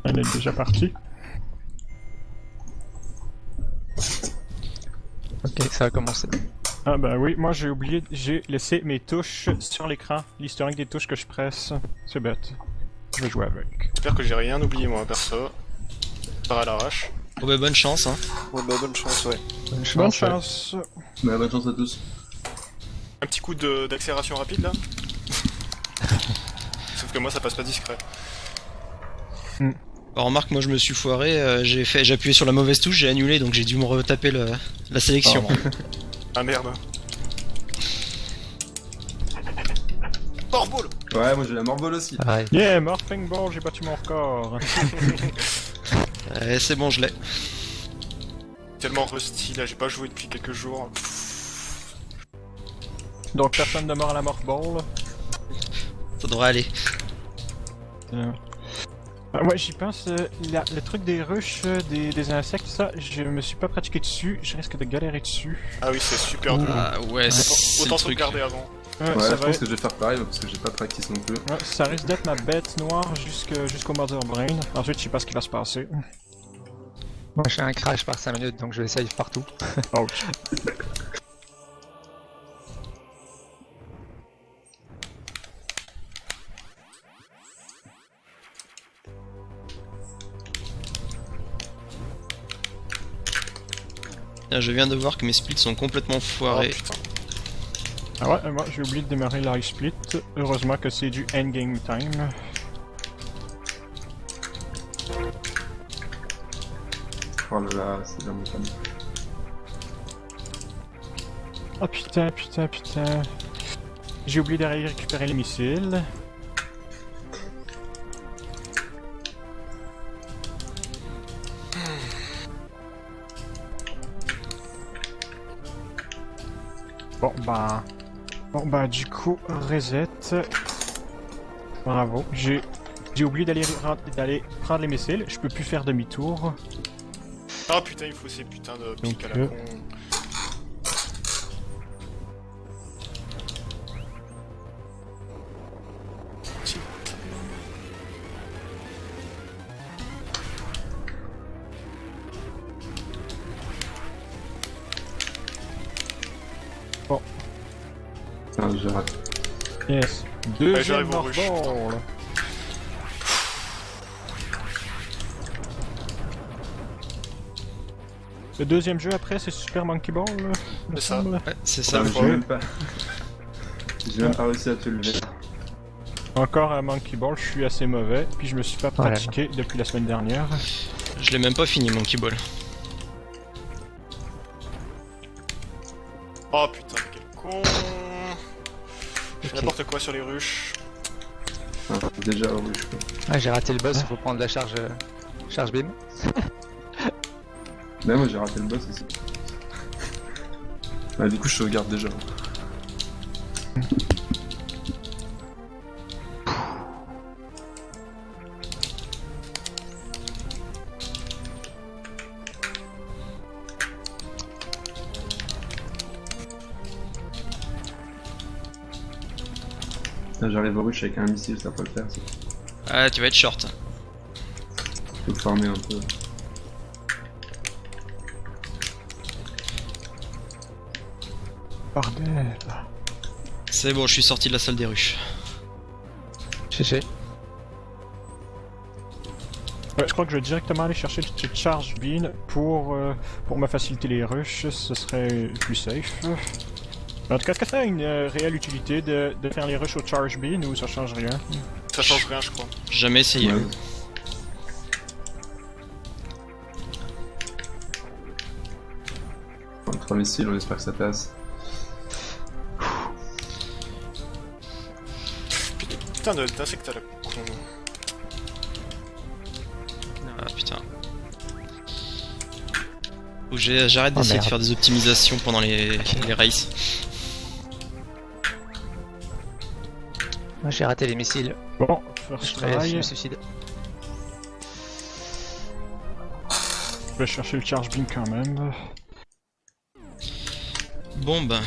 Elle est déjà partie. Ok, ça a commencé. Ah bah oui, moi j'ai oublié, j'ai laissé mes touches sur l'écran, l'historique des touches que je presse. C'est bête. Je vais jouer avec. J'espère que j'ai rien oublié moi perso. Par à l'arrache. Oh bah bonne chance hein. Ouais, bah bonne chance, ouais. Bonne chance. Bah, bonne chance à tous. Un petit coup d'accélération rapide là. Sauf que moi ça passe pas discret. Bah, remarque, moi je me suis foiré, j'ai appuyé sur la mauvaise touche, j'ai annulé donc j'ai dû me retaper la sélection. Ah merde. Morball. Ouais, moi j'ai la morbole aussi. Pareil. Yeah, Morphing Ball, j'ai battu mon record. C'est bon, je l'ai. Tellement rusty là, j'ai pas joué depuis quelques jours. Donc personne ne mort à la Morph Ball. Ça devrait aller. Ah ouais, j'y pense, le truc des ruches, des insectes, ça, je me suis pas pratiqué dessus, je risque de galérer dessus. Ah oui, c'est super dur. Ah ouais, c'est Autant le truc. sauvegarder avant. Ouais, ça je va pense que je vais faire pareil parce que j'ai pas practice non plus. ouais, ça risque d'être ma bête noire jusqu'au Mother Brain. Ensuite, je sais pas ce qui va se passer. Moi j'ai un crash par 5 minutes donc je vais save partout. Ouch. Là, je viens de voir que mes splits sont complètement Oh foirés. putain. Ah ouais, moi j'ai oublié de démarrer l'High Split. Heureusement que c'est du endgame time. Oh là là, c'est bien mon fan. Oh putain, putain, putain. J'ai oublié d'aller récupérer les missiles. Bon bah du coup, reset. Bravo. J'ai oublié d'aller prendre les missiles, je peux plus faire demi-tour. Ah putain, il faut ces putains de pics Donc, à la con. Ah, j'ai raté. Yes. Deuxième j'arrive au rush, Morphball. Le deuxième jeu après c'est Super Monkey Ball, me C'est ça. semble. Ouais, c'est ça. Ah, mais j'ai même pas. J'ai même pas réussi à te lever. Encore un Monkey Ball, je suis assez mauvais, puis je me suis pas Ouais. pratiqué depuis la semaine dernière. Je l'ai même pas fini, mon Monkey-Ball. Oh putain, mais quel con. Je fais Ok. n'importe quoi sur les ruches. Ah, déjà au rush quoi. Ah, j'ai raté le boss, il faut prendre la charge, charge beam. Mais moi j'ai raté le boss aussi. Bah du coup je sauvegarde déjà. Putain, j'arrive au rush avec un missile, ça peut le faire ça. Ah, tu vas être short. Faut farmer un peu. Bordel. C'est bon, je suis sorti de la salle des ruches. GG. Ouais, je crois que je vais directement aller chercher le Charge Bean pour me faciliter les rushs, ce serait plus safe. En tout cas, est-ce que ça a une réelle utilité de faire les rushs au Charge Bean ou ça change rien? Ça change rien, je crois. Jamais essayé. Ouais. Bon, 3 missiles, on espère que ça passe. Putain d'insectes à la con. Ah putain. Faut que j'arrête Oh, d'essayer de merde. faire des optimisations pendant les races. Moi j'ai raté les missiles. Bon, Je first me try. suicide. Je vais chercher le Charge Bean quand même. Bon ben.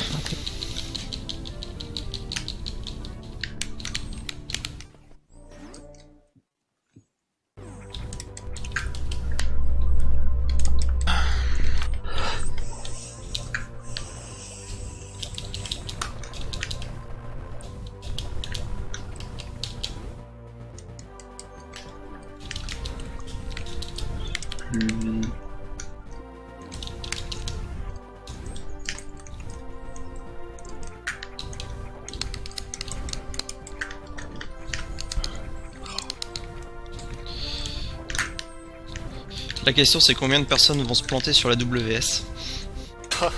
plus. La question c'est combien de personnes vont se planter sur la WS. Ah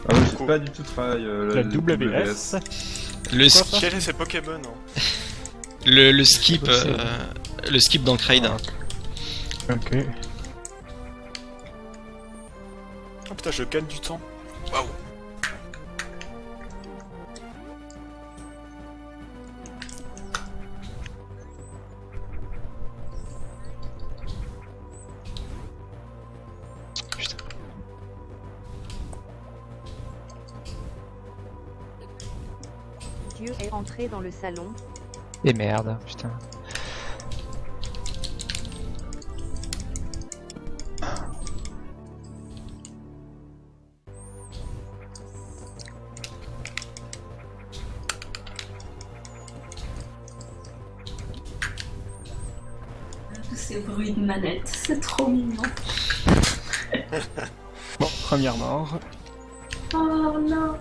ouais, j'ai pas du tout travaillé La WS. Le, Quoi, sk- ça Quel est ces Pokémon hein le skip C'est possible. le skip dans Kraid. Ok. Oh putain, je gagne du temps. Waouh. Putain. Dieu est entré dans le salon. Et merde, putain. Tous ces bruits de manette, c'est trop mignon. Bon, première mort. Oh non.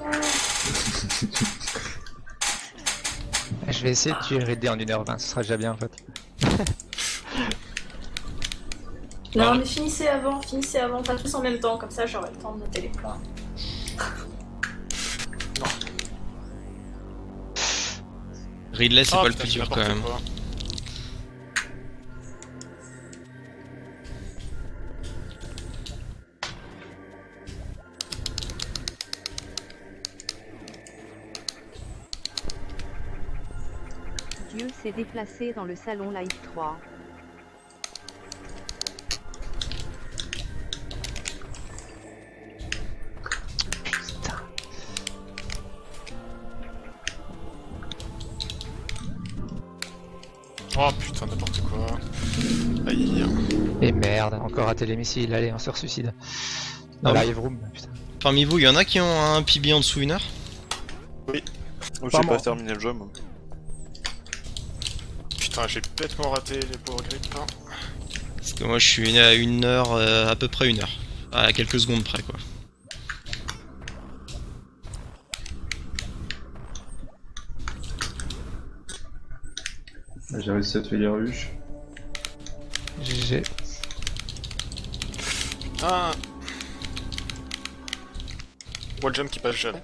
Je vais essayer de tuer Ridley en 1h20, ce sera déjà bien en fait. Non mais finissez avant, pas tous en même temps, comme ça j'aurai le temps de noter les points. Ridley c'est Ah, pas le putain, plus c'est dur quand n'importe même. quoi. Dieu s'est déplacé dans le salon Live 3. Putain. Oh putain, n'importe quoi. Aïe. Et merde, encore raté les missiles, allez, on se suicide. Dans Ah la oui. live room, putain. Parmi vous, il y en a qui ont un PB en dessous 1 heure. J'ai Pas pas moi. terminé le jeu, moi. Putain, j'ai bêtement raté les power grip. Hein. Parce que moi je suis à 1 heure, à peu près 1 heure. À quelques secondes près quoi. J'ai réussi à tuer les ruches. GG. Putain. Wall jump qui passe jamais.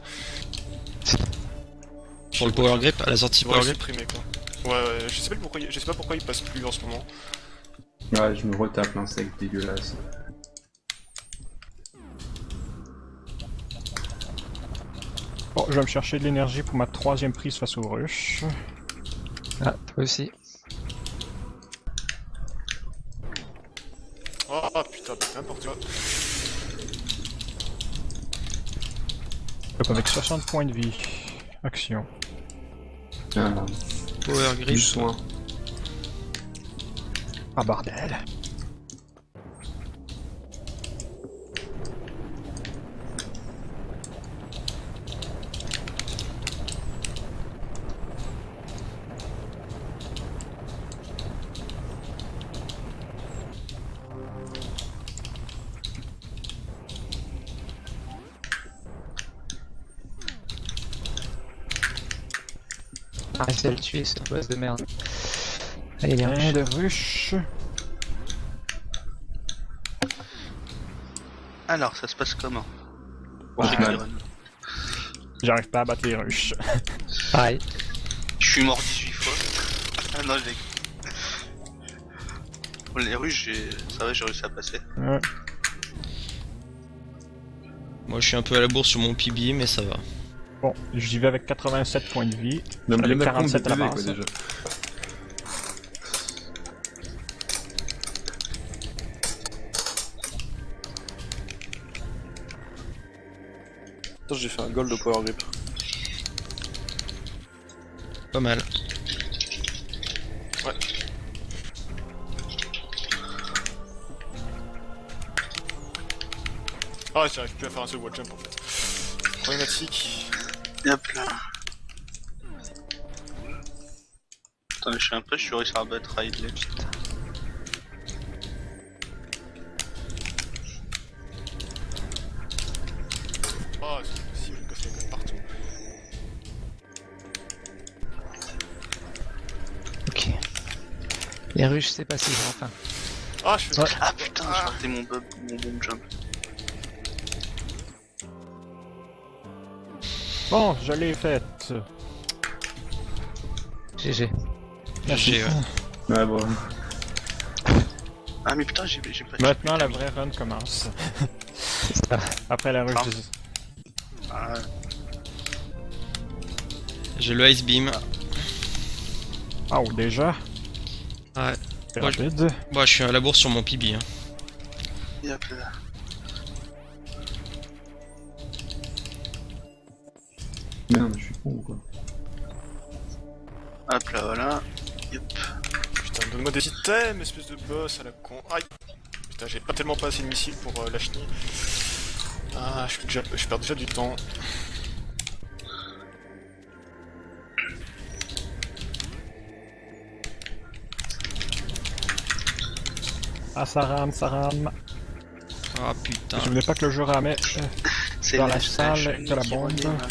Sur le power grip, à la sortie Ouais, power grip. supprimé quoi. Ouais, je sais pas pourquoi il passe plus en ce moment. Ouais, je me retape l'insecte dégueulasse. Bon, je vais me chercher de l'énergie pour ma 3ème prise face aux rush. Ah, toi aussi. Oh putain, n'importe quoi. Donc avec 60 points de vie. Action. Ah, Power du grip. soin. Ah bordel. Ah, c'est le tuer, cette bosse de merde. Allez, les Un rushs. de rush. Alors, ça se passe comment Oh, J'ai mal. Kiron. J'arrive pas à battre les rush. Pareil. Je suis mort 18 fois. Ah non, j'ai... Bon, les rues, ça va, j'ai réussi à passer. Ouais. Moi je suis un peu à la bourre sur mon PB mais ça va. Bon, j'y vais avec 87 points de vie. Non, mais Avec il y en a combien 47 à la de PV, quoi, base. déjà. Attends, j'ai fait un gold au power grip. Pas mal. Ah, j'arrive plus à faire un seul wall jump en fait. Problématique. Hop là. Attends, je suis un peu, je suis réussi à battre Ridley. Les ruches, c'est passif, enfin. Ah, je fais. Ouais. Ah putain, j'ai raté mon bomb jump. Bon, je l'ai faite. GG. J'ai, Ouais, bon. Ah mais putain, j'ai pas... Maintenant, la vraie run commence. C'est ça. Après la rush Pardon. des... Ah, j'ai le Ice Beam. Oh, déjà? Ouais. C'est Ouais, rapide. Bon, je suis à la bourse sur mon PB. Hein. et hop là. Merde, je suis con ou quoi? Hop là, voilà. Yep. Putain, donne-moi des items, espèce de boss à la con. Aïe. Putain, j'ai pas tellement pas assez de missiles pour la chenille. Ah, je perds déjà du temps. Ah, ça rame, ça rame. Ah putain. Je voulais pas que le jeu ramait. C'est Dans la salle de la qui bombe. redémarre.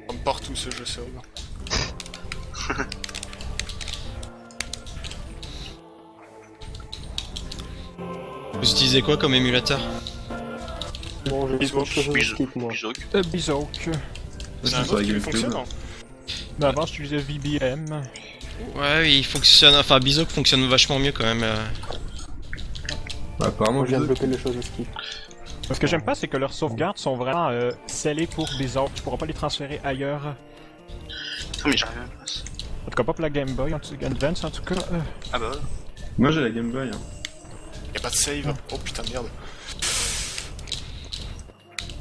Comme partout ce jeu sauve. Vous utilisez quoi comme émulateur? Bon, j'ai Bisous, quelque chose de skip, moi. Bisous. Bizok. C'est un sur autre la qui GameCube. fonctionne. Mais avant, j'utilisais VBM. Ouais, oui, il fonctionne. Enfin, Bizok fonctionne vachement mieux quand même. Bah, apparemment, Moi, je viens de Bizok. bloquer les choses de skip. Ce que j'aime pas, c'est que leurs sauvegardes sont vraiment scellées pour Bizok. Tu pourras pas les transférer ailleurs. Putain, mais j'arrive même pas. En tout cas, pas pour la Game Boy, en tout cas, Advance en tout cas. Ah bah ouais. Moi, j'ai la Game Boy. Hein. Y'a pas de save. Oh putain de merde.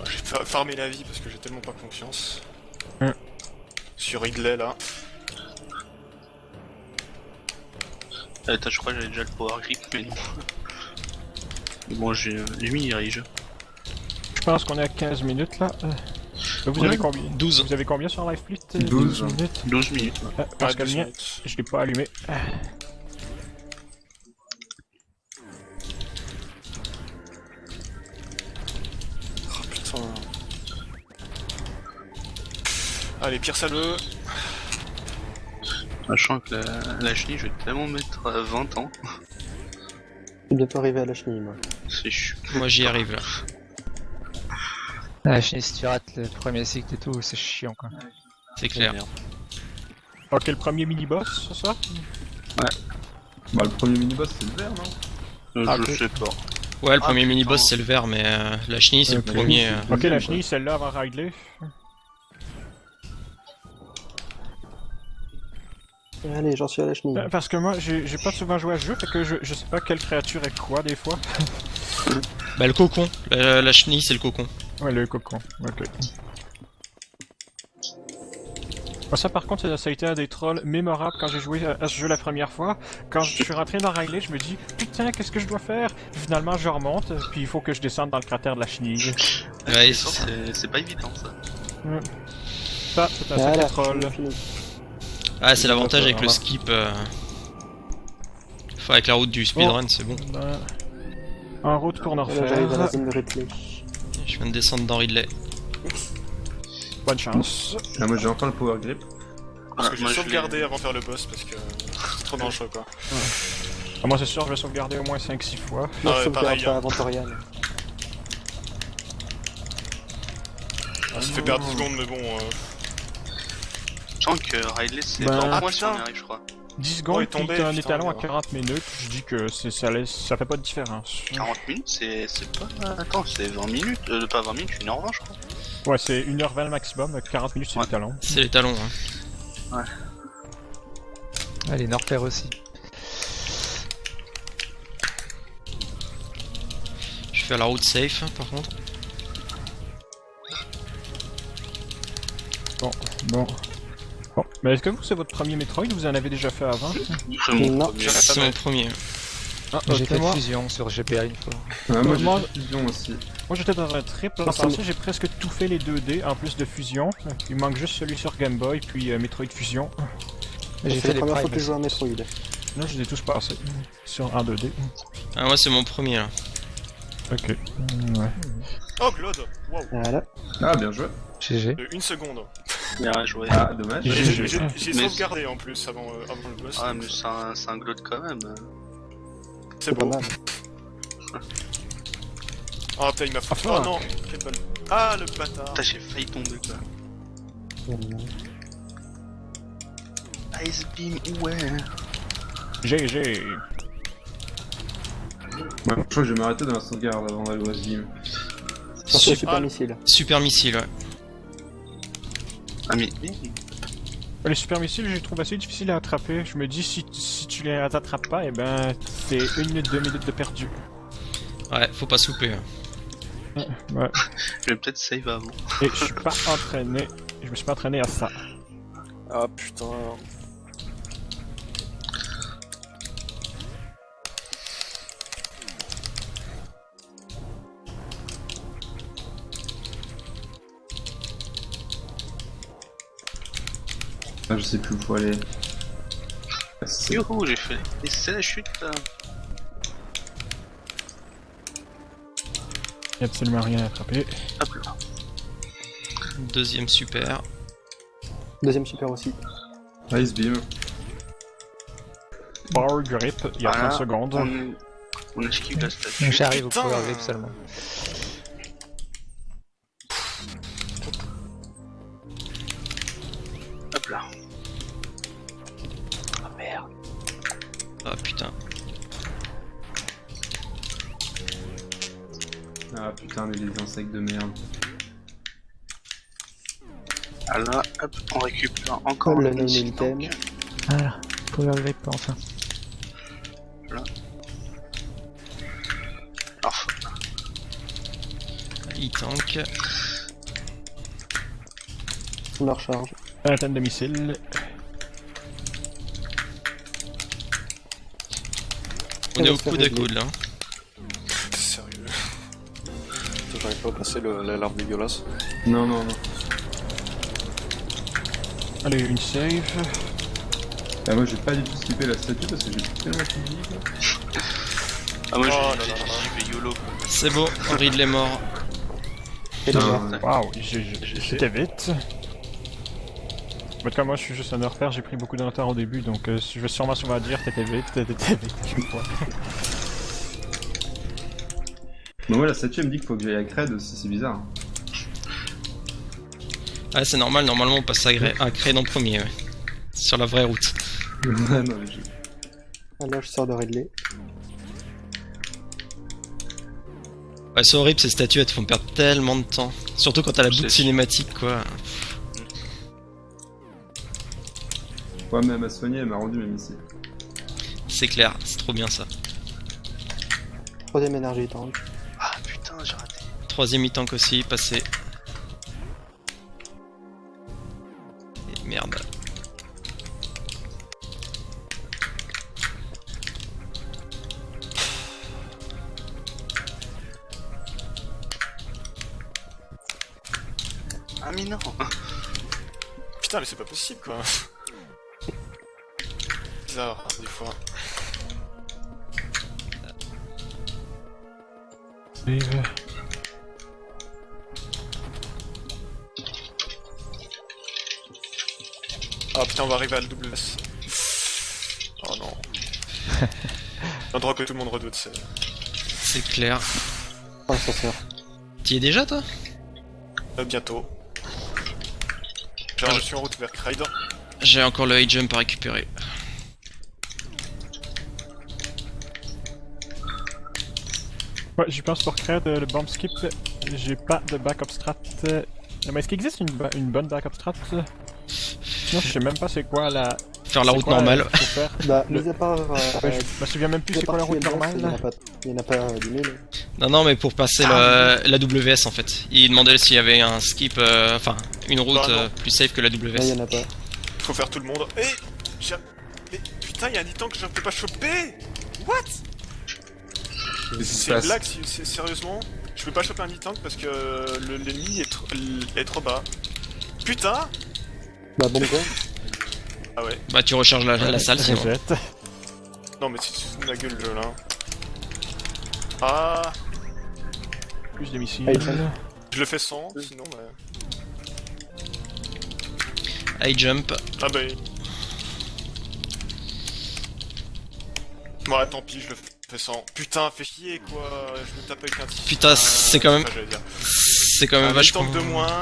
J'ai farmé la vie parce que j'ai tellement pas confiance. Sur Ridley là. Attends, je crois que j'avais déjà le power grip, mais non. Bon, j'ai mis Rige. Je pense qu'on est à 15 minutes là. Vous avez combien 12. Vous avez combien sur Live Split 12 minutes. 12 minutes. Parce Ah, que le 12 mien, minutes. je l'ai pas allumé. Oh putain. Allez, pire saleux. Sachant que la chenille, je vais tellement mettre à 20 ans. Je suis bientôt arrivé à la chenille, moi. C'est chiant. Moi j'y arrive là. Ah, si tu rates le premier cycle et tout, c'est chiant quoi. C'est clair. Merde. Ok, le premier mini-boss, c'est ça? Bah, le premier mini-boss, c'est le vert, non? Ah, Je ok. sais pas. Ouais, le Ah, premier putain. mini-boss c'est le vert, mais la chenille c'est Ok. le premier. Ok, la chenille, celle-là avant Ridley. Allez, j'en suis à la chenille. Parce que moi, j'ai pas souvent joué à ce jeu, fait que je sais pas quelle créature est quoi des fois. Bah, le cocon. La chenille c'est le cocon. Ouais, le cocon, ok. Bon, ça par contre, ça a été un des trolls mémorables quand j'ai joué à ce jeu la première fois. Quand je suis rentré dans Riley, je me dis putain, qu'est-ce que je dois faire? Finalement, je remonte, puis il faut que je descende dans le cratère de la chenille. Ouais, C'est pas évident ça. Ça, c'est un Voilà, sacré troll. fini. Ah, c'est l'avantage avec le Voilà. skip. Enfin, avec la route du speedrun, c'est bon. Ben, en route pour Là, j'arrive à la Norfaire. zone de replay. Je viens de descendre dans Ridley. Bonne chance. Ah, moi, j'ai enfin le power grip. Parce que j'ai moi, je sauvegardé l'ai- avant de faire le boss parce que c'est trop dangereux quoi. Ah, moi, c'est sûr, je vais sauvegarder au moins 5-6 fois. Moi, ouais, je sauvegarde pareil, pas hein. avant Torian. Ça fait perdre 10 secondes mais bon. Je sens que Riley c'est Ben, 20 ah, points si on putain. y arrive, je crois. 10 Oh, secondes, il puis tombait, t'as un putain, étalon à merde. 40 minutes, je dis que ça fait pas de différence. 40 minutes, c'est pas. Attends, c'est 20 minutes. Pas 20 minutes, 1h20, je crois. Ouais, c'est 1h20 maximum, 40 minutes c'est Ouais. l'étalon. C'est les talons. Hein. Allez, Norfaire aussi. Je vais faire la route safe par contre. Bon. Mais est-ce que vous, c'est votre premier Metroid ou vous en avez déjà fait avant? C'est mon Non. premier. C'est mon premier. Ah, J'ai fait moi, fusion sur GPA une fois. Ah, moi, Moi- j'ai fait fusion aussi. moi j'étais dans un trip, l'an passé j'ai presque tout fait les 2D en plus de fusion. Il manque juste celui sur Game Boy puis Metroid Fusion. J'ai C'est fait la les première fois primes. que je joue à Metroid. Là je les ai tous passés en 2D. Ah, moi c'est mon premier là. Ok. Ouais. Oh Glod. Wow. Voilà. Ah, bien joué. GG. De 1 seconde. Bien joué. Ah, dommage. J'ai Mais- sauvegardé en plus avant le boss. Ah, mais c'est un gloat quand même. C'est pas beau. mal. Oh putain, il m'a foutu. Enfin. Oh non, quelle balle. Ah, le bâtard. Putain, j'ai failli tomber quoi. Ice Beam, ouais. GG. Ouais, je crois que je vais m'arrêter dans la sauvegarde avant d'aller au Beam. Sur Ah, super le- missile. Super missile, ouais. Ah, mais. Les super missiles, je les trouve assez difficiles à attraper. Je me dis, si tu les attrapes pas, et ben, c'est 1 minute, 2 minutes de perdu. Ouais, faut pas souper. Hein. Ouais. Je vais peut-être save avant. Et je suis pas entraîné. Je me suis pas entraîné à ça. Ah putain. Ah, je sais plus où faut aller. Ah, c'est- Youhou, j'ai fait. Et c'est la chute là. Y a absolument rien à attraper. Hop là. Deuxième super. Deuxième super aussi. Ice Beam. Power grip, il y a 30 secondes. On esquive la statue. Donc j'arrive au Putain. power grip seulement. Hop là. Oh merde. Ah putain. Ah putain, mais les insectes de merde. Ah là, hop, on récupère encore Oh, le un non missile item. tank. Voilà, power grip enfin. Alors, E-tank. On la recharge. Vingtaine de missiles. On est au va se faire coup de régler. coude là. Sérieux. J'arrive pas à passer l'alarme dégueulasse. Non, non, non. Allez, une save. Ah, moi j'ai pas du tout skippé la statue parce que j'ai tellement tout dit quoi. ah, moi Oh là j'ai là là là. fait YOLO quoi. C'est bon, Ridley mort. Et les Putain, morts. Waouh, c'était vite. En tout cas, moi je suis juste un repère, j'ai pris beaucoup de retard au début, donc je vais sûrement souvent dire t'étais vite à chaque fois. Mais moi la statue elle me dit qu'il faut que j'aille à Cred aussi, c'est bizarre. Ah, c'est normal, normalement on passe à Crane en premier, ouais. Sur la vraie route. Ouais, non, mais Ah, là, je sors de Ridley. Ouais, c'est horrible ces statues, elles te font perdre tellement de temps. Surtout quand t'as la boucle C'est- cinématique, quoi. Ouais, mais elle m'a soigné, elle m'a rendu mes missiles. C'est clair, c'est trop bien ça. Troisième énergie tank. Ah putain, j'ai raté. Troisième e-tank aussi, passé. Et merde. Ah, mais non. Putain, mais c'est pas possible quoi. Bizarre, hein, des fois. Save. Ah putain, on va arriver à le double S. Oh non. L'endroit que tout le monde redoute, c'est. C'est clair. Oh, l'ascenseur. T'y es déjà toi? Bientôt. Genre, je suis en route vers Kraid. J'ai encore le high jump à récupérer. Ouais, j'y pense pour créer le bomb skip. J'ai pas de backup strat. Mais est-ce qu'il existe une bonne backup strat? Sinon, je sais même pas c'est quoi la. Faire la c'est route quoi, normale. faut faire. Bah, Le- mis à part. Ouais, je me souviens même plus c'est quoi la route normale. Il y en a pas 10 000. Non, non, mais pour passer la WS en fait. Il demandait s'il y avait un skip, enfin, une route Bah, non. plus safe que la Là, il WS. y en a pas. Faut faire tout le monde. Eh Mais putain, y'a un item que je ne peux pas choper. What? Qu'est-ce qui se C'est une passe? blague, sérieusement? Je peux pas choper un item parce que l'ennemi est trop bas. Putain! Bah, bon, quoi. Ah ouais. Bah, tu recharges la salle sinon. Reset. Non mais c'est de la gueule le jeu là. Ah! Plus de missiles. Ah, il traîne. Je le fais sans, sinon High jump. Ah bah... Ouais, tant pis, je le fais sans... Putain, fais chier, quoi. Je me tape avec un petit... Putain, c'est quand même... Enfin, j'allais dire. C'est quand même Un vachement... tank de moins,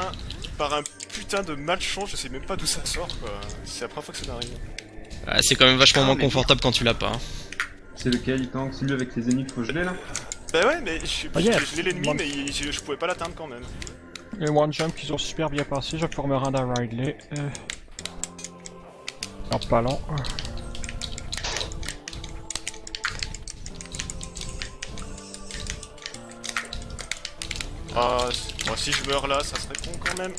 par un putain de malchance, je sais même pas d'où ça sort, quoi. C'est la première fois que ça m'arrive. Ah, c'est quand même vachement moins confortable quand tu l'as pas. Hein. C'est lequel il tank? Celui avec les ennemis qu'il faut geler là? Bah ouais, mais je yes. gelé l'ennemi, mais je pouvais pas l'atteindre quand même. Les one jump qui sont super bien passés, je vais pouvoir me rendre à Ridley. En pas long. Ah, moi si je meurs là, ça serait con quand même.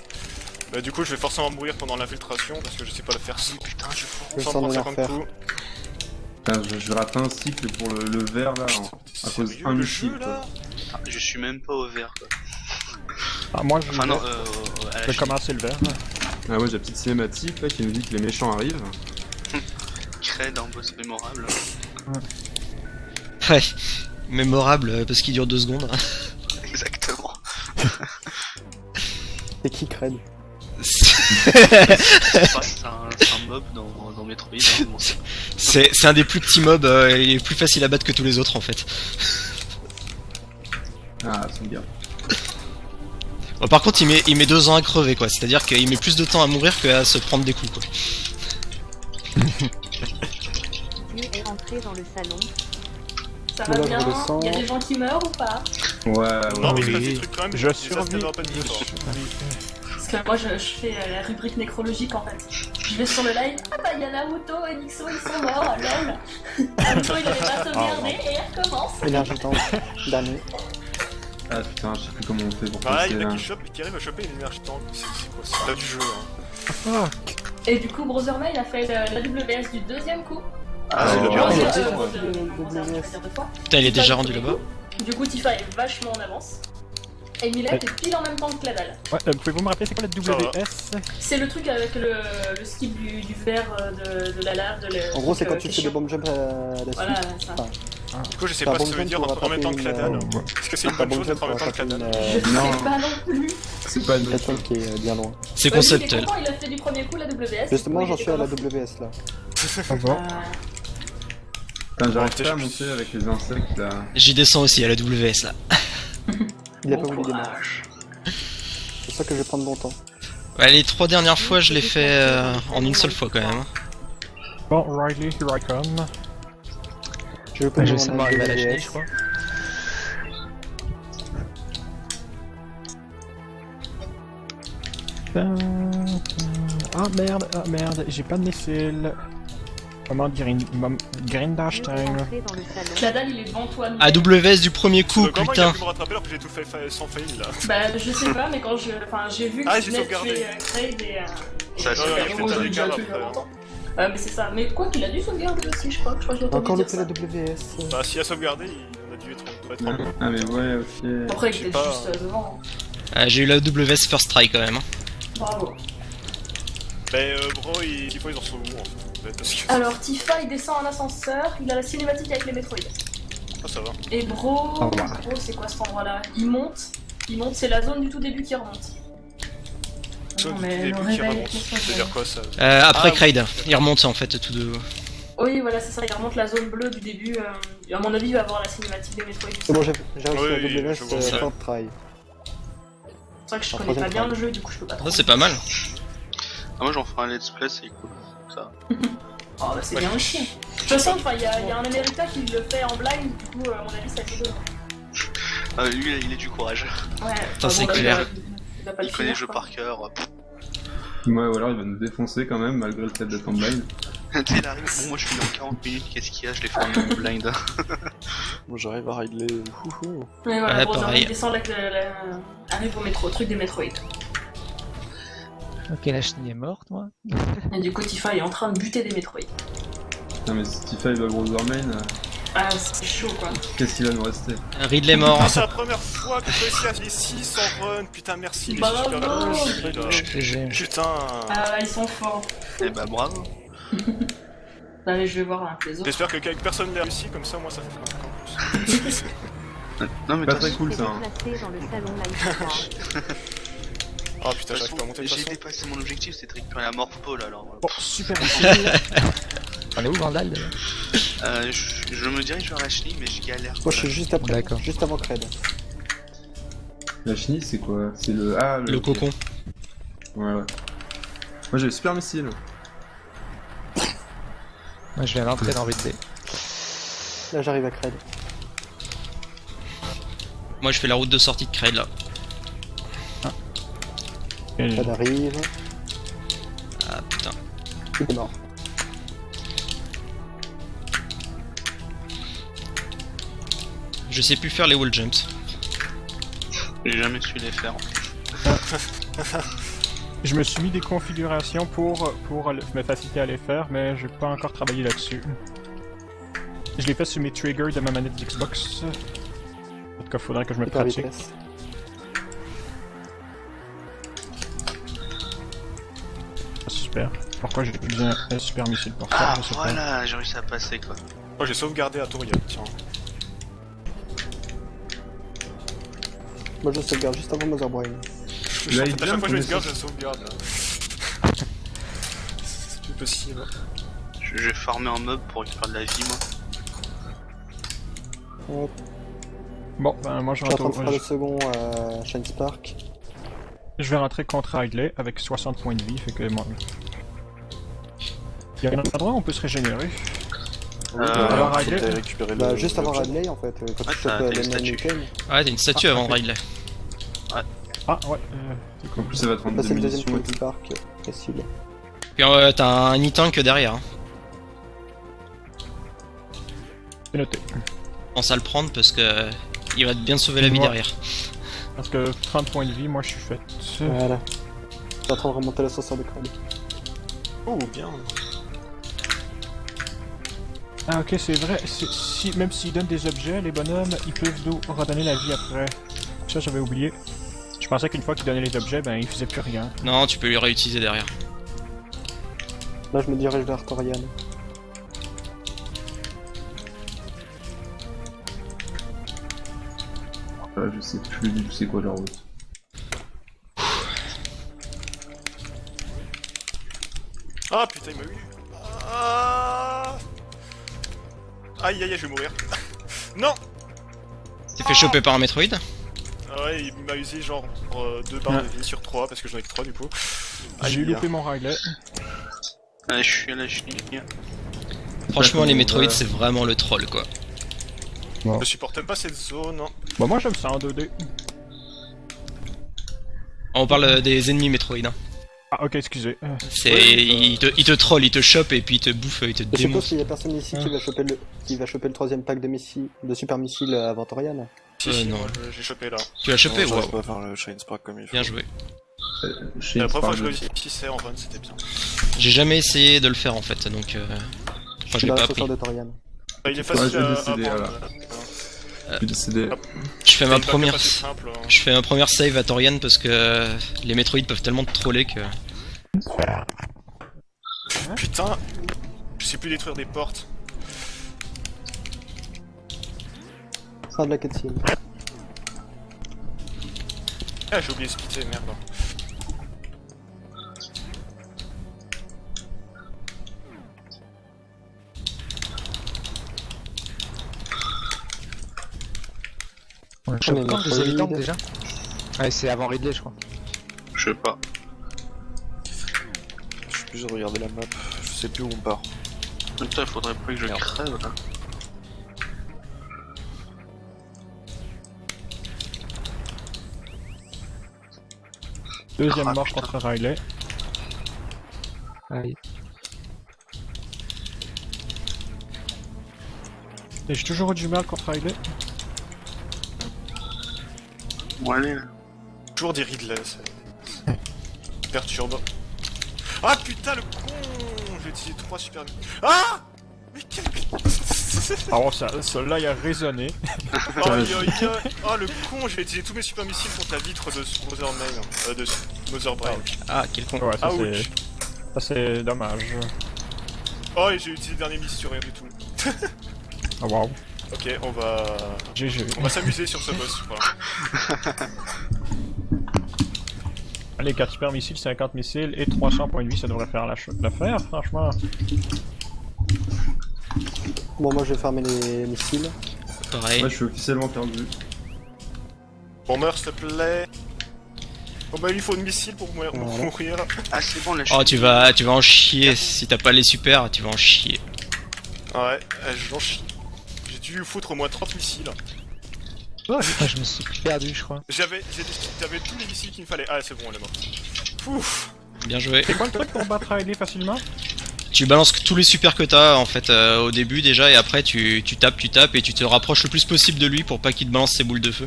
Bah du coup, je vais forcément mourir pendant l'infiltration parce que je sais pas le faire si. Putain, je sens prends de 50 l'enfer. coups. Putain, je rate un cycle pour le vert là, à cause Sérieux, d'un le missile jeu, quoi. là Ah, je suis même pas au vert quoi. Ah, moi je Enfin non, vais, à la je vais Chine. commencer le vert. Ah ouais, j'ai la petite cinématique là qui nous dit que les méchants arrivent. Crée d'un boss mémorable. Ouais. Mémorable parce qu'il dure 2 secondes. Exactement. Et qui craigne? C'est un mob dans Metroid. Hein, bon, C'est un des plus petits mobs, il est plus facile à battre que tous les autres en fait. Ah, son gars. Bon, par contre il met 2 ans à crever quoi, c'est-à-dire qu'il met plus de temps à mourir qu'à se prendre des coups quoi. Dieu est entré dans le salon. Ça Là, va je bien? redescends. Il y a des gens qui meurent ou pas? Ouais, Non, mais oui. je fais des trucs quand même, Je ça, survis. ça doit pas être fort. Parce que moi je fais la rubrique nécrologique en fait. Je vais sur le live, ah bah il y a Naruto et Nixo ils sont morts, lol. Naruto il avait pas sauvegardé et il recommence. Énergie tank, dernier. Ah putain, je sais plus comment on fait pour Bah là, passer il y en là. a qui arrivent à choper une énergie tank. C'est quoi? C'est là du jeu, hein. Et du coup Brotherman il a fait la WS du deuxième coup. Ah, c'est Oh. le Ah, bien. c'est Ouais. bon. Putain il est déjà rendu là-bas. Du coup Tifa est vachement en avance. Et Millet est pile en même temps que la dalle. Ouais, pouvez-vous me rappeler c'est quoi la WS? C'est le truc avec le skip du verre de la lave. En gros, c'est quand tu c'est fais des chiant. bomb jumps à la suite. Voilà, ça. Enfin, Du coup, je sais T'as pas bon ce que ça veut jump dire pour en même temps que la rattraper dalle. une, Est-ce que c'est une t'as bonne bon chose jump d'être en pour même temps que la rattraper dalle? une... Je Non. sais pas non plus. C'est pas une bonne Cattle chose. qui est bien loin. C'est Ouais, lui, il est conceptuel. content, il a fait du premier coup la WS. Justement, du coup, j'en il suis à la était WS là. Ah bon? content. Putain, j'arrive Bon, pas à t'es- monter avec les insectes là. J'y descends aussi à la WS là. Il a Bon pas voulu démarrer. courage. C'est ça que je vais prendre mon temps. Ouais, les 3 dernières fois je l'ai fait en une seule fois quand même. Bon, Riley, here I come. Je vais prendre Je mon vais seulement arriver à la chenille, WS. je crois. Ah merde, j'ai pas de missile. Comment dire, grindage Dieu est time. entré dans le salon. La dalle, il est devant toi. Millet. AWS du premier coup, Donc, comment il a putain. pu me rattraper alors que j'ai tout fait sans fail là? Bah, je sais pas, mais quand j'ai vu que Ah, tu j'ai venais de sauvegardé. tuer Kraid et. Ça, c'est ouais, vrai, ouais, Moi, c'est je un l'ai déjà écart tué après, longtemps. Ouais, mais c'est ça. Mais quoi qu'il a dû sauvegarder aussi, je crois. Je crois que j'ai entendu Encore dire loupé ça. la WS. Bah, s'il a sauvegardé, il a dû être en haut. Ah mais ouais, ok. Après, je il sais était pas. juste devant. J'ai eu la WS first try quand même. Bravo. Mais bro, des fois ils en sont où en fait? Parce que... Alors, Tifa, il descend en ascenseur. Il a la cinématique avec les Metroid. Ah, ça va. Et Bro, Au revoir. Bro, c'est quoi cet endroit-là? Il monte, c'est la zone du tout début qui remonte. Sauf Non, du mais début le qui réveil, remonte. qu'est-ce qu'on Ça veut fait? dire quoi ça? Après Ah, Kraid, oui. il remonte en fait tout de... Oui, voilà, c'est ça, il remonte la zone bleue du début. À mon avis, il va avoir la cinématique des Metroid. C'est bon, j'ai réussi Oui, la je vois WS ça. short try. C'est vrai que je En connais pas troisième bien try. le jeu, du coup je peux pas trop. Ça c'est pas mal. Ah, moi j'en ferai un let's play, c'est cool. Ça. Oh bah c'est bien aussi. De toute façon, il y a un America qui le fait en blind, du coup, à mon avis, ça fait deux. Ah, lui, il a du courage. Ouais, Putain, c'est là, clair. Il va pas le Il connaît le finir, jeu quoi. par cœur. Ouais, ou alors il va nous défoncer quand même malgré le fait d'être en blind. Tu sais, il arrive, bon, moi je suis en 40 minutes, qu'est-ce qu'il y a? Je l'ai fait en blind. Moi j'arrive à Ridley. Wouhou. Ouais, voilà, Ouais, Brother, pareil. il descend avec arrive au métro, truc des Metroid. Ok, la chenille est morte, moi. Et du coup, Tifa est en train de buter des Metroid. Putain, mais si Tifa il va Brotherman, Ah, c'est chaud quoi. qu'est-ce qu'il va nous rester? Ridley mort. Ah, c'est la première fois que je réussis à les 6 en run. Putain, merci les Bravo. super là. GG. Putain. Ah là, ils sont forts. Eh bah bravo. Non, mais je vais voir avec les autres. J'espère que personne l'a réussi, comme ça moi ça fait encore plus. Non mais Pas t'as très cool s'est ça. Hein. déplacé dans le salon Live 3. Oh putain, De j'arrive toute pas à monter de façon, toute j'ai façon. dépassé mon objectif, c'était de récupérer la morph ball alors. Bon, super missile. On est où, Vandal d'ailleurs Je me dirige vers la chenille, mais je galère. Moi je suis juste après, D'accord. juste avant Cred. La chenille, c'est quoi? C'est le. Ah, Le cocon. Ouais, ouais. Moi j'ai le super missile. Moi je viens d'entrer dans Ridley. Là j'arrive à Cred. Moi je fais la route de sortie de Cred là. Et- Cred arrive. Ah putain. Il est mort. Je sais plus faire les wall jumps. J'ai jamais su les faire. Je me suis mis des configurations pour me faciliter à les faire, mais j'ai pas encore travaillé là-dessus. Je l'ai fait sur mes triggers de ma manette d'Xbox. En tout cas, faudrait que je me Hyper pratique. vitesse. Ah, super. Pourquoi j'ai besoin d'un super missile pour ça? Ah Je sais pas. voilà, j'ai réussi à passer quoi. Moi j'ai sauvegardé à Toriel, tiens. Moi je sauvegarde juste avant Mother Brain. Là, En il fait, à vient chaque fois que je pour sauvegarde, je sauvegarde là. C'est plus possible. Je vais farmer un mob pour récupérer de la vie moi. Hop. Bon, ben moi je Je suis en train de rentre. faire le second Shine Spark. Je vais rentrer contre Ridley avec 60 points de vie, fait que moi. Il y a un endroit où on peut se régénérer. Alors, faut Ridley- que t'aies récupéré Bah le- juste avant l'objet. Radley en fait, quand Ouais, tu t'as chopes une les statue. Newton. Ouais, t'as une statue avant Ridley. Ah ouais, c'est En cool. plus, ça va te rendre Passer des le deuxième munitions et Shine tout. Spark, facile. Puis t'as un e-tank derrière. Hein. C'est noté. Pense à le prendre parce que il va bien te sauver la vie Ouais. derrière. Parce que 30 points de vie, moi je suis fait. Voilà. Je suis en train de remonter l'ascenseur de Cred. Oh bien. Ah ok, c'est vrai, même s'ils donnent des objets, les bonhommes, ils peuvent nous redonner la vie après. Ça j'avais oublié. Je pensais qu'une fois qu'ils donnaient les objets, ben ils faisaient plus rien. Non, tu peux lui réutiliser derrière. Là je me dirige vers Torian. Je sais plus du tout c'est quoi la route. Ah putain, il m'a eu. Ah. Aïe aïe aïe, je vais mourir. Non. T'es fait choper par un Metroid? Ah ouais, il m'a usé genre 2 barres de vie sur 3 parce que j'en ai que 3 du coup. J'ai Aïe, loupé mon Riley. Ah, je suis à la chenille. Franchement, les Metroid, Ouais. c'est vraiment le troll quoi. Je supporte pas cette zone. Hein. Bah moi j'aime ça en 2D. On parle des ennemis Metroid. Hein. Ah ok, excusez. C'est, Oui, il te troll, il te chope et puis il te bouffe, il te Je suppose démonce. qu'il y a personne ici qui va choper le troisième pack de missiles, de super missiles avant Torian. Si, Euh, si, non. moi, j'ai chopé là. Tu l'as chopé? Non, j'arrive Waouh. pas à faire le Shine Spark comme il faut. Bien joué. Chez La première fois que Spark je de- réussissais en run, c'était bien. J'ai jamais essayé de le faire en fait, donc Je enfin, je suis l'ai dans pas appris. l'ascenseur de Torian. Bah, il est Ouais, facile je vais à décéder, apprendre. Je suis décédé. Je fais ma C'est pas première, assez simple, hein. je fais ma première save à Torian parce que les Metroid peuvent tellement te troller que. Putain, je sais plus détruire des portes. Fin de la cutscene. Ah, j'ai oublié de splitter, merde. On le On est chope quand le deuxième Metroid. e-tank déjà? Ouais, c'est avant Ridley, je crois. Je sais pas. Je suis obligé de regarder la map, je sais plus où on part. Putain, faudrait pas que je crève là. Deuxième Ah, mort putain. contre Riley. Allez. Et j'ai toujours eu du mal contre Riley. Bon, allez là. Toujours des Ridley, c'est perturbant. Ah putain, le con! J'ai utilisé 3 super. Ah! Mais quel. Alors celui-là il a résonné. Aïe aïe aïe! Ah le con, j'ai utilisé tous mes super missiles contre la vitre de Mother Mail. De Mother Brain. Ah, quel con. Ouais, ça c'est... Ouch! Ça c'est dommage. Oh, et j'ai utilisé le dernier missile sur rien du tout. Ah waouh. Ok, on va. GG. On va s'amuser sur ce boss, voilà. Allez les 4 super missiles, 50 missiles et 300 points de vie, ça devrait faire l'affaire, franchement. Bon, moi je vais fermer les missiles. Pareil. Moi je suis officiellement perdu. Bon, meurs s'il te plaît. Oh bah il lui faut une missile pour mourir. Ah, c'est bon, la Oh, chenille. tu vas en chier. Si t'as pas les super, tu vas en chier. Ouais, j'en chie. J'ai dû lui foutre au moins 30 missiles. Oh, je me suis perdu, je crois. J'avais tous les missiles qu'il me fallait. Ah, c'est bon, elle est morte. Ouf. Bien joué. C'est quoi le truc pour battre Riley facilement? Tu balances tous les super que t'as en fait au début déjà et après tu tapes et tu te rapproches le plus possible de lui pour pas qu'il te balance ses boules de feu.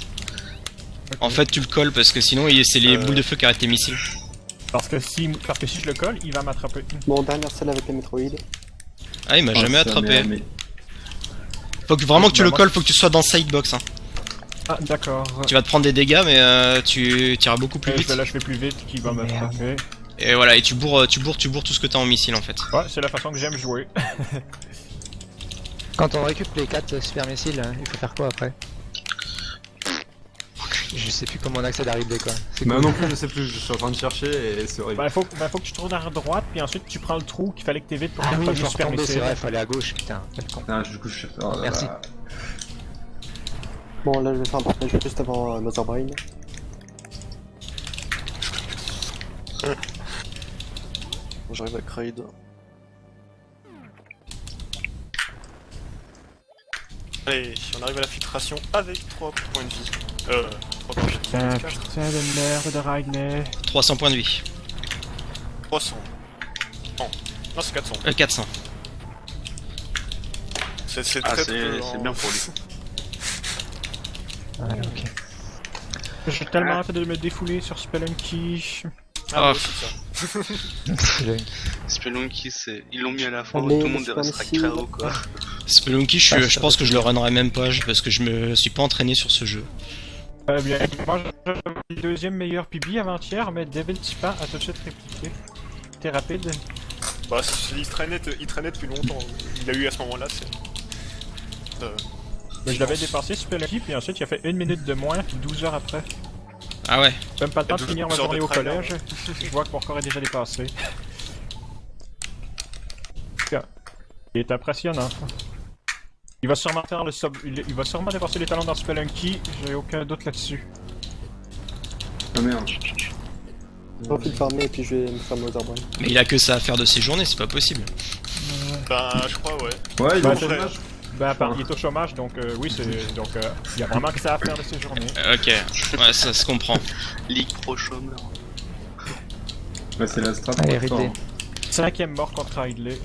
En fait tu le colles parce que sinon c'est les boules de feu qui arrêtent tes missiles. Parce que si je le colle, il va m'attraper. Bon, dernière celle avec les métroïdes. Ah il m'a jamais ça, attrapé. mais- Faut que vraiment que tu Bah, le moi, colles, faut que tu sois dans le sidebox. Hein. Ah, d'accord. Tu vas te prendre des dégâts mais tu iras beaucoup plus vite. Là, je vais plus vite qu'il va m'attraper. Et voilà, et tu bourres tout ce que t'as en missile en fait. Ouais, c'est la façon que j'aime jouer. Quand on récupère les 4 super missiles, il faut faire quoi après? Je sais plus comment on accède à Ridley quoi. C'est Bah cool. non plus, je sais plus, je suis en train de chercher et c'est horrible. Bah, faut que tu tournes à droite, puis ensuite tu prends le trou qu'il fallait que t'évites pour Ah faire oui, le je vais super retomber, c'est missile. vrai, faut aller à gauche, putain, quel con. Ah, du coup, je suis... oh là Merci. là. Bon, là je vais faire un partage juste avant Mother Brain. Bon, j'arrive à Kraid. Allez, on arrive à la filtration avec 3 points de vie. 3 points de vie. Putain, putain de merde de Riley. 300 points de vie. 300. Non, c'est 400. 400. C'est Ah, très c'est peu, bien pour lui. Ah, ok. J'ai tellement hâte de me défouler sur Spelunky. Ah, moi Oh, aussi, ça. Spelunky, ils l'ont mis à la fin, Allez, tout le monde c'est restera pas KO quoi. Spelunky, je pense que je le runnerai même pas parce que je me suis pas entraîné sur ce jeu. Bien, moi j'avais le deuxième meilleur PB avant-hier, mais Devil Tipa a tout de suite répliqué. T'es rapide. Bah, il traînait depuis longtemps. Il l'a eu à ce moment-là, c'est. Mais je l'avais dépassé Spelunky, puis ensuite il a fait 1 minute de moins, puis 12 heures après. Ah ouais. Même pas le temps de 12 finir ma heures de journée au trailer, collège. Je vois que mon corps est déjà dépassé. Il est impressionnant. Il va sûrement faire le sub. Il va sûrement dépasser les talents dans Spelunky, j'ai aucun doute là-dessus. Ah merde. Je vais farmer et puis je vais me faire Mother Brain. Mais il a que ça à faire de ses journées, c'est pas possible. Bah, je crois, ouais. Ouais, il est Bah, en c'est- chômage. Ben, il est au chômage, donc oui, c'est. Donc, il y a vraiment que ça à faire de ses journées. Ok, ouais, ça se comprend. Ligue pro chômeur. Ouais, c'est la strat. Allez, pour Ridley. 5ème mort contre Ridley.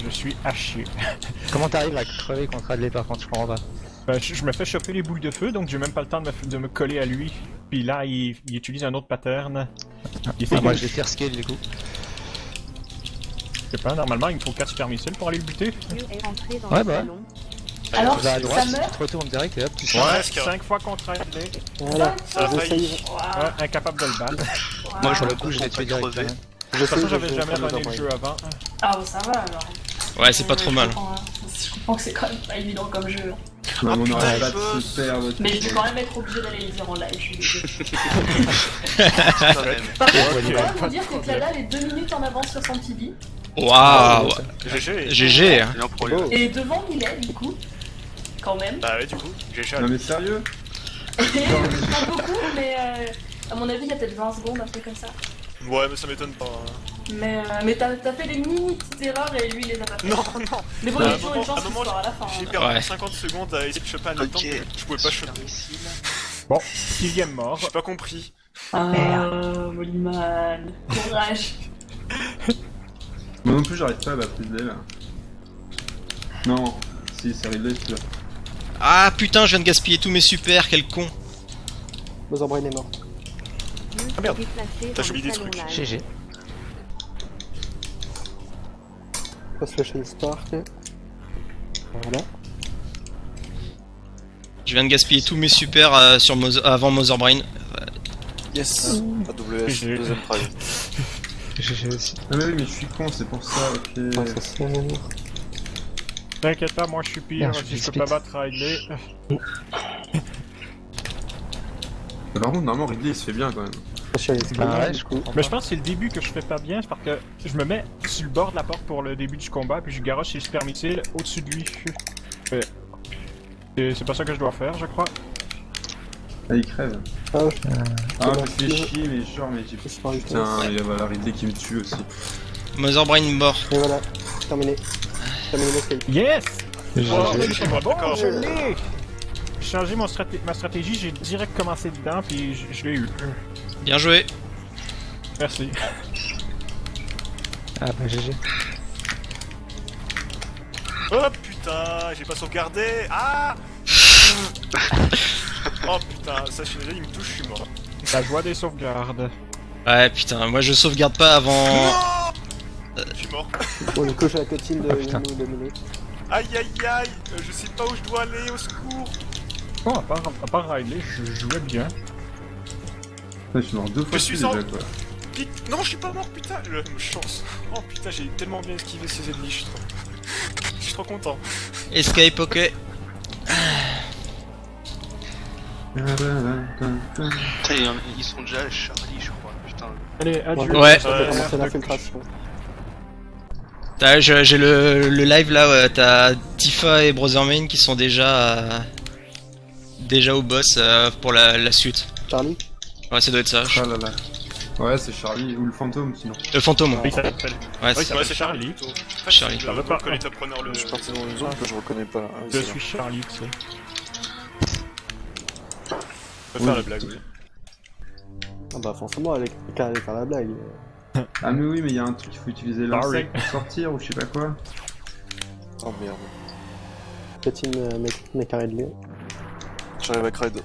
Je suis à chier. Comment t'arrives à crever contre Ridley par contre, je comprends pas. Ben, je me fais choper les boules de feu, donc j'ai même pas le temps de me coller à lui. Puis là, il utilise un autre pattern. Il fait Ah, moi je vais faire scale du coup. Je sais pas, normalement il me faut 4 super missiles pour aller le buter. Dieu est entré dans Ouais, le bah. salon. Alors, Tu vas à ça droite, tu meurt te retournes direct et hop, tu Ouais, Presque. 5 fois contre Ridley. Voilà, Ça a failli. j'essaye. Ouais, incapable de le battre. De Moi, Sur je le coup, je l'ai tué direct. crevé. quand même. toute façon, j'avais je vais jamais faire runné Mother le Brain. jeu avant. Ah, bon, ça va alors. Ouais, c'est pas trop mal. Je comprends que c'est quand même pas évident comme jeu. Non, mais on putain, aurait pas le de boss. se perdre. Mais je vais quand même être obligé d'aller les dire en live, je suis désolé. Quand même. Par contre, Ok, je peux quand même pas vous de dire que problème. Clada est 2 minutes en avance sur son TB. Waouh. GG. GG. Hein. C'est un problème. Beau. Et devant Millet, du coup. Quand même. Bah, ouais, du coup, GG. Non mais sérieux? Pas beaucoup, mais à mon avis, il y a peut-être 20 secondes, un truc comme ça. Ouais, mais ça m'étonne pas. Mais t'as fait des mini petites erreurs et lui, il les a pas fait. Non, non. Mais bon, À il y un a toujours une moment- chance à un qu'il moment, sort à la fin. J'ai hein. perdu Ouais. 50 secondes à essayer de choper un item que je pouvais pas choper. Bon, 6ème mort. J'ai pas compris. Ah, Mollyman. Courage. Moi non plus, j'arrive pas à battre Ridley là. Non, si, c'est Ridley qui l'a. Ah putain, je viens de gaspiller tous mes super, quel con. Mother Brain est mort. Dieu Ah, merde. est déplacé T'as dans choisi le des trucs. salon live. GG. On va se lâcher le Spark. Voilà. Je viens de gaspiller tous mes super avant Mother Brain. Yes. AWS, GG. deuxième try. GG aussi. Ah mais oui, mais je suis con, c'est pour ça, ok. Ah, ça c'est T'inquiète pas, moi je suis pire. Merde, je Si suis je peux split. pas battre Ridley. Mais par contre, normalement, Ridley il se fait bien quand même. Attention, il y a des Bah screens, ouais, du je coup. comprends Mais je pas. pense que c'est le début que je fais pas bien, c'est parce que je me mets sur le bord de la porte pour le début du combat, puis je garoche les super missiles au-dessus de lui. Ouais. C'est pas ça que je dois faire, je crois. Ah, il crève. Ah, ouais. Ah, bon. me fait chier, mais genre, mais j'ai. C'est pas grave. Putain, il y a la Ridley qui me tue aussi. Motherbrain mort. Et voilà, terminé. Terminé l'escape. Yes! GG. Oh, je suis pas bon, d'accord. je l'ai! J'ai changé ma stratégie, j'ai direct commencé dedans, puis je l'ai eu. Bien joué. Merci. Ah bah GG. Oh putain, j'ai pas sauvegardé. Ah. Oh putain, ça je suis désolé, il me touche, je suis mort. La joie des sauvegardes. Ouais, putain, moi je sauvegarde pas avant. Non. Je suis mort. Bon, du coup, j'ai la cotine de putain. nous dominer. Aïe aïe aïe, je sais pas où je dois aller, au secours. Bon, à part Riley, je jouais bien. Putain, je suis mort 2 fois Je suis dessus sans- déjà, quoi. Non, je suis pas mort, putain. Chance. Oh putain, j'ai tellement bien esquivé ces ennemis, je suis trop content. Escape, ok. Putain, ils sont déjà à Charlie, je crois. Putain. Allez, adieu. Ouais. On va commencer l'infiltration. J'ai le live là, ouais, t'as Tifa et Brothermain qui sont déjà au boss pour la suite. Charlie? Ouais, ça doit être ça. Ah là là. Ouais, c'est Charlie ou le fantôme sinon. Le fantôme. Oui, ça s'appelle. Ouais, Oui, c'est Ouais, c'est Charlie. Charlie. plutôt. Charlie. Je Ça va vois pas. que les top runners le. Je suis parti dans une zone que je reconnais pas. Ah, oui, Je c'est suis Charlie, tu sais. On peut faire la blague, oui. Ah bah forcément, elle allait faire la blague. Ah mais oui, mais il y a un truc, il faut utiliser Sorry. l'insecte pour sortir ou je sais pas quoi. là. Oh merde. Cotine mes carrés de lait. J'arrive à Cred.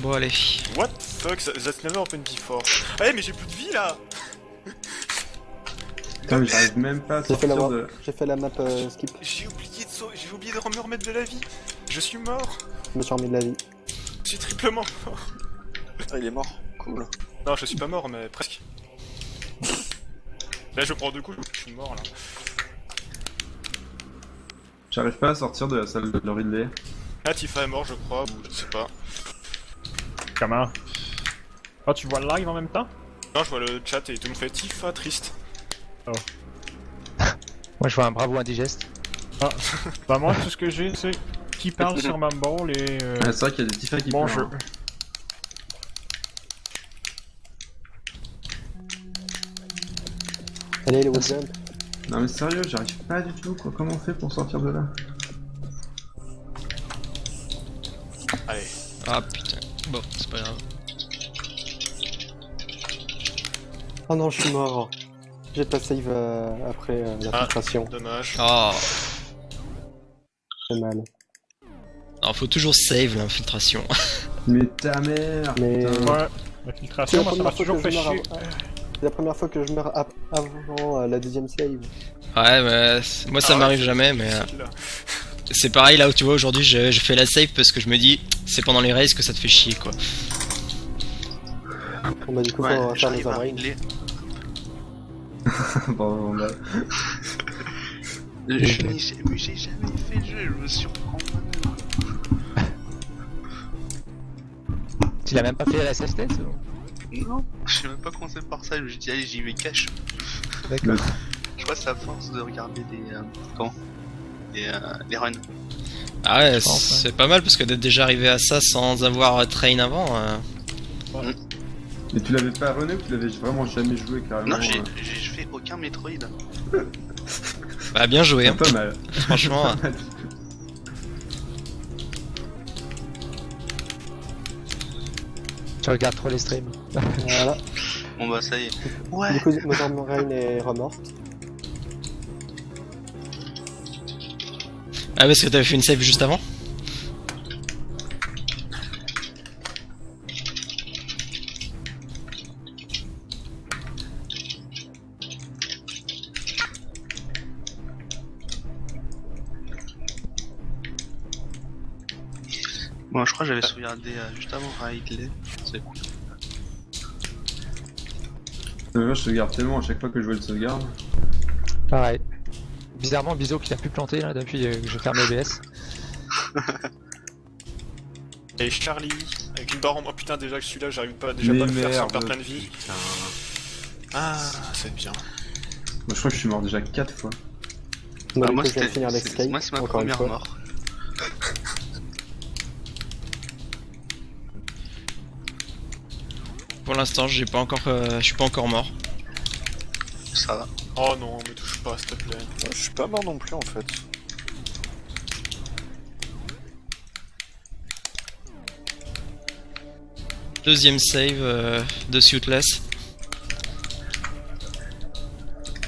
Bon, allez. What the fuck, that's never happened before. Ah ouais, mais j'ai plus de vie là. Putain, mais j'arrive même pas à J'ai fait sortir la, de... j'ai fait la map skip, J'ai oublié de j'ai oublié de me remettre de la vie. Je suis mort. je me suis remis de la vie. Je suis triplement mort. Ah, il est mort. Cool. Non, je suis pas mort, mais presque. Là, je prends deux coups, je suis mort là. J'arrive pas à sortir de la salle de Ridley. Ah, Tifa est mort, je crois, ou je sais pas. Comment? Oh, tu vois le live en même temps? Non, je vois le chat et tout le monde fait Tifa triste. Moi je vois un bravo indigeste. Bah moi, tout ce que j'ai, c'est qui parle sur Mumble et Ah, c'est vrai qu'il y a des Tifa qui bon pleurent, jeu. hein. Allez, les wood jump. Non mais sérieux, j'arrive pas du tout quoi. Comment on fait pour sortir de là? Allez. Ah putain. Bon, c'est pas grave. Oh non, je suis mort. J'ai pas save après la filtration. Dommage. Oh. C'est mal. Alors, faut toujours save l'infiltration. Mais ta mère! Mais- putain. Ouais, C'est l'infiltration, la moi, ça première m'a fois toujours que fait je meurs chier. C'est la première fois que je meurs avant la deuxième save. Ouais, mais moi ça Ah ouais, m'arrive c'est jamais, mais difficile, là. c'est pareil là où tu vois aujourd'hui je fais la save parce que je me dis c'est pendant les raids que ça te fait chier quoi. Bon bah du coup, Ouais, on va faire les j'arrive à abrains. régler. Bon, on a... J'ai jamais fait le jeu, je me surprends moi-même. Tu l'as même pas fait à la SST ou... Non, je sais même pas commencé par ça, je me suis dit allez j'y vais cash. D'accord. Je crois que c'est à force de regarder les runs. Ah ouais, Je pense, c'est pas mal parce que d'être déjà arrivé à ça sans avoir train avant. Mais tu l'avais pas runné ou tu l'avais vraiment jamais joué carrément? Non, j'ai fait aucun Metroid. Bah bien joué, hein. Pas mal. Franchement. Pas mal. Tu regardes trop les streams. Voilà. Bon bah ça y est. Ouais. Du coup, Motherbrain est remorte. Ah parce que t'avais fait une save juste avant. Bon, je crois que j'avais sauvegardé juste avant Ridley. C'est cool. Moi, je sauvegarde tellement à chaque fois que je vois le sauvegarde. Pareil. Bizarrement, Bizo qui a pu planter là depuis que j'ai fermé OBS. Et Charlie, avec une barre en... Oh putain, déjà que celui-là, j'arrive pas, déjà Mais pas à le faire sans merde, perdre plein de vie. putain. Ah, ça va être bien. Moi je crois que je suis mort déjà 4 fois. Moi, Ah, du moi, coup, je viens de c'était- finir c'est l'escape. moi, c'est ma encore une première fois. mort. Pour l'instant, je suis pas encore mort. Ça va. Oh non, me touche pas, s'il te plaît. Je suis pas mort non plus en fait. Deuxième save de Suitless.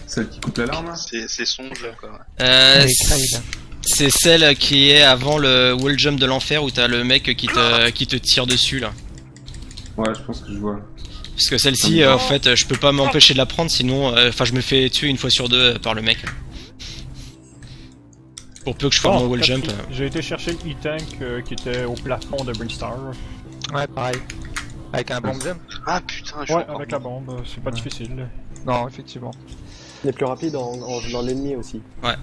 Celle qui coupe l'alarme là. C'est son jeu quoi. Euh, Avec c'est- Raid. c'est celle qui est avant le wall jump de l'enfer où t'as le mec qui te tire dessus là. Ouais, je pense que je vois. Parce que celle-ci, en fait, je peux pas m'empêcher de la prendre, sinon, enfin, je me fais tuer une fois sur deux par le mec. Pour peu que je fasse mon wall jump. J'ai été chercher le E-Tank qui était au plafond de Brinstar. Ouais, pareil. Avec un bomb jump. Ah putain, je suis Ouais, encore avec la mort. bombe, c'est pas Ouais. difficile. Non, effectivement. Il est plus rapide en gelant l'ennemi aussi. Ah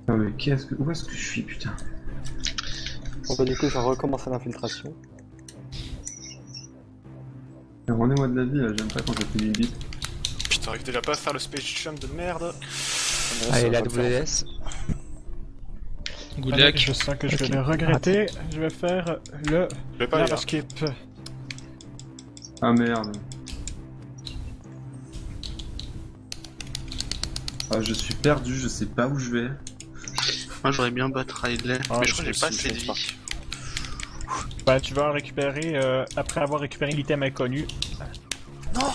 mais où est-ce que je suis putain? Bon, bah, du coup, je recommence à l'infiltration. Rendez-moi de la vie là, j'aime pas quand ça fait une bite. Putain, j'arrive déjà pas à faire le space jump de merde. Allez, la WS. Good Allez, luck. je sens que je vais Ok. le regretter. Je vais faire le Je vais pas aller là. skip. Ah merde. Ah je suis perdu, je sais pas où je vais. Moi j'aurais bien battre Ridley, Ah, mais je crois que j'ai pas aussi, assez de je vie. pense Ben, tu vas en récupérer après avoir récupéré l'item inconnu. Ah,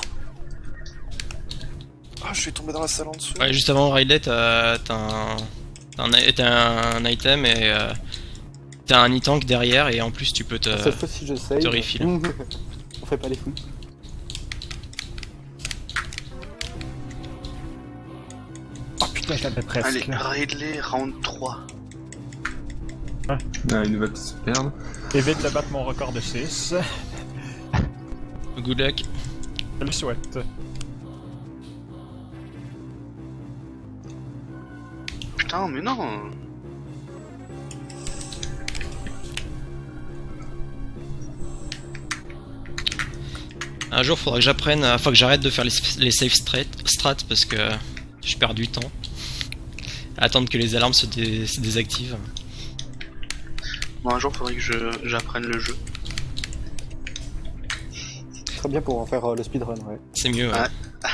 je suis tombé dans la salle en dessous. Ouais, juste avant Ridley, t'as un item et t'as un e-tank derrière et en plus tu peux te... Cette fois-ci, je save. te refill. On fait pas les fous. Oh putain, je l'avais presque. Allez, Ridley, round 3. Ah il va se perdre. Évite de battre mon record de 6. Good luck. Je le souhaite. Putain, mais non. Un jour, faudra que j'apprenne, faut que j'arrête de faire les safe strats parce que je perds du temps. À attendre que les alarmes se désactivent. Bon, un jour faudrait que j'apprenne le jeu. Très bien pour en faire le speedrun, ouais. C'est mieux, ouais. Ouais.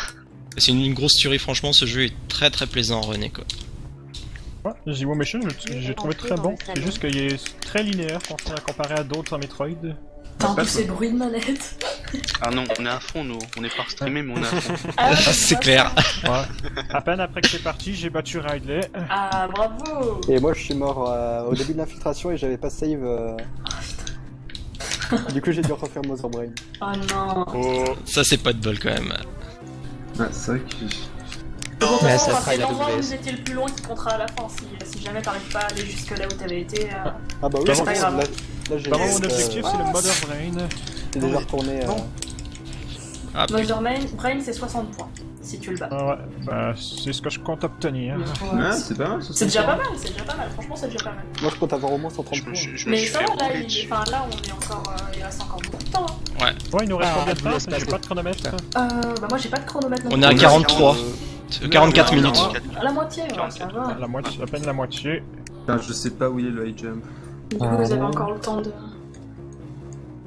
C'est une grosse tuerie, franchement, ce jeu est très très plaisant à runner quoi. Ouais, Zero Mission, j'ai trouvé très bon. C'est juste qu'il est très linéaire comparé à d'autres en Metroid. T'as tous ces bruits de manette. Ah non, on est à fond nous, on est pas streamé mais on est à fond. Ah, C'est clair. Ouais. À peine après que c'est parti, j'ai battu Ridley. Ah, bravo. Et moi, je suis mort au début de l'infiltration et j'avais pas save. Du coup, j'ai dû refaire Mother Brain. Oh non. Oh, Ça c'est pas de bol quand même. Ah c'est vrai que... Bon, de toute Ouais, façon, ça enfin, fera c'est la l'endroit où WS. vous étiez le plus loin qui comptera à la fin. Si jamais t'arrives pas à aller jusque là où t'avais été. Ah bah oui, C'est c'est pas bon, grave. là j'ai Vraiment, mon objectif, c'est le Mother Brain. j'ai déjà retourné. Ah, Mother Brain, c'est 60 points. Si tu le bats. Ah ouais, bah, c'est ce que je compte obtenir. Ah c'est pas mal ça. C'est déjà pas mal, c'est déjà pas mal. Franchement, c'est déjà pas mal. Moi, je compte avoir au moins 130 Je points. me je me Mais suis ça fait va, là, rouler dessus. enfin, là, on est encore. Il reste encore beaucoup de temps. Hein. Ouais, il nous reste Ah, combien de temps? WS, J'ai pas de chronomètre. Bah, moi, j'ai pas de chronomètre non On plus. est à On est 43. 44 40. minutes. À la moitié, ouais, ça va. La moitié, à peine la moitié. Putain, je sais pas où il est le high jump. Du coup, vous avez encore le temps de.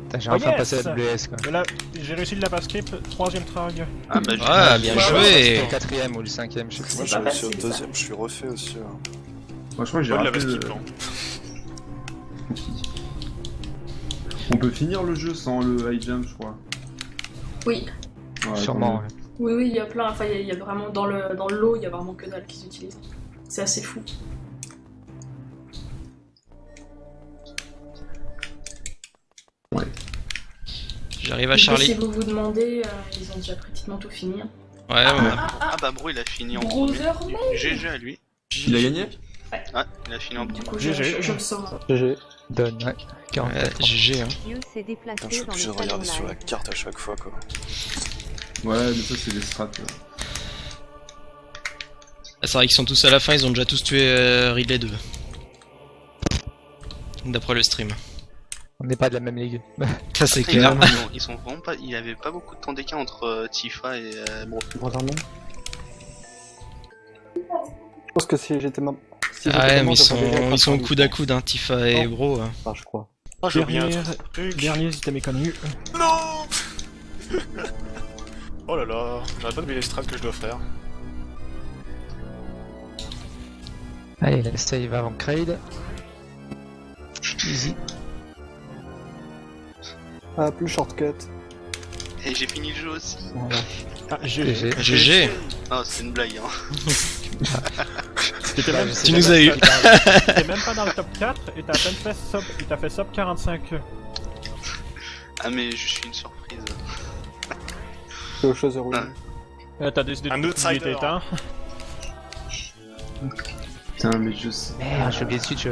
Putain, j'ai Oh, enfin yes. passé la WS quoi. Et là, j'ai réussi le lava skip, 3ème try. Ah bah Ah, bien Ouais, joué. C'était le 4ème ou le 5ème, je sais plus. Moi, C'est je pas suis au facile, ça. deuxième, je suis refait aussi. Moi je crois que j'ai pas de raté lava skip, le... non. On peut finir le jeu sans le high jump je crois. Oui, Ouais, Sûrement, ouais. oui, oui, il y a plein. Enfin, il y a vraiment dans le lot, il y a vraiment que dalle qu'ils utilisent. C'est assez fou. J'arrive à Du coup, Charlie. si vous vous demandez, ils ont déjà pratiquement tout fini. Ouais, ouais. Ah bah Bro il a fini en premier. Brother Man. GG à lui. Il a gagné? Ouais, il a fini en Du premier. coup, GG. je me sauve. GG. Donne, ouais. Ouais, 44. GG hein. Dieu s'est Je déplacé suis dans le obligé de salon regarder sur la live. carte à chaque fois quoi. Ouais mais ça c'est des strats. Ah, c'est vrai qu'ils sont tous à la fin, ils ont déjà tous tué Ridley 2. d'après le stream. On n'est pas de la même ligue. Ça c'est clair. Ils sont vraiment pas. Il y avait pas beaucoup de temps d'écart entre Tifa et Bro. Vraiment. Je pense que si j'étais maman. Si Ah ouais, mais ils sont au coude à coude, hein, Tifa et Bro. Hein. Enfin, je crois. Ah, j'ai oublié un truc. Dernier item méconnu. Non. Oh là là, j'arrête pas d'oublier les strats que je dois faire. Allez, la save avant Kraid. Easy. Ah, plus shortcut. Et j'ai fini le jeu aussi. Voilà. Ah, GG. GG. Non, c'est une blague, hein. T'étais même, Tu nous as eu. t'es même pas dans le top 4 et t'as à peine fait sub, et t'as fait sub 45. Ah, mais je suis une surprise. C'est autre chose de rouler. T'as décidé Un de outsider, tes temps. Putain, mais je sais. Merde, j'ai oublié de switch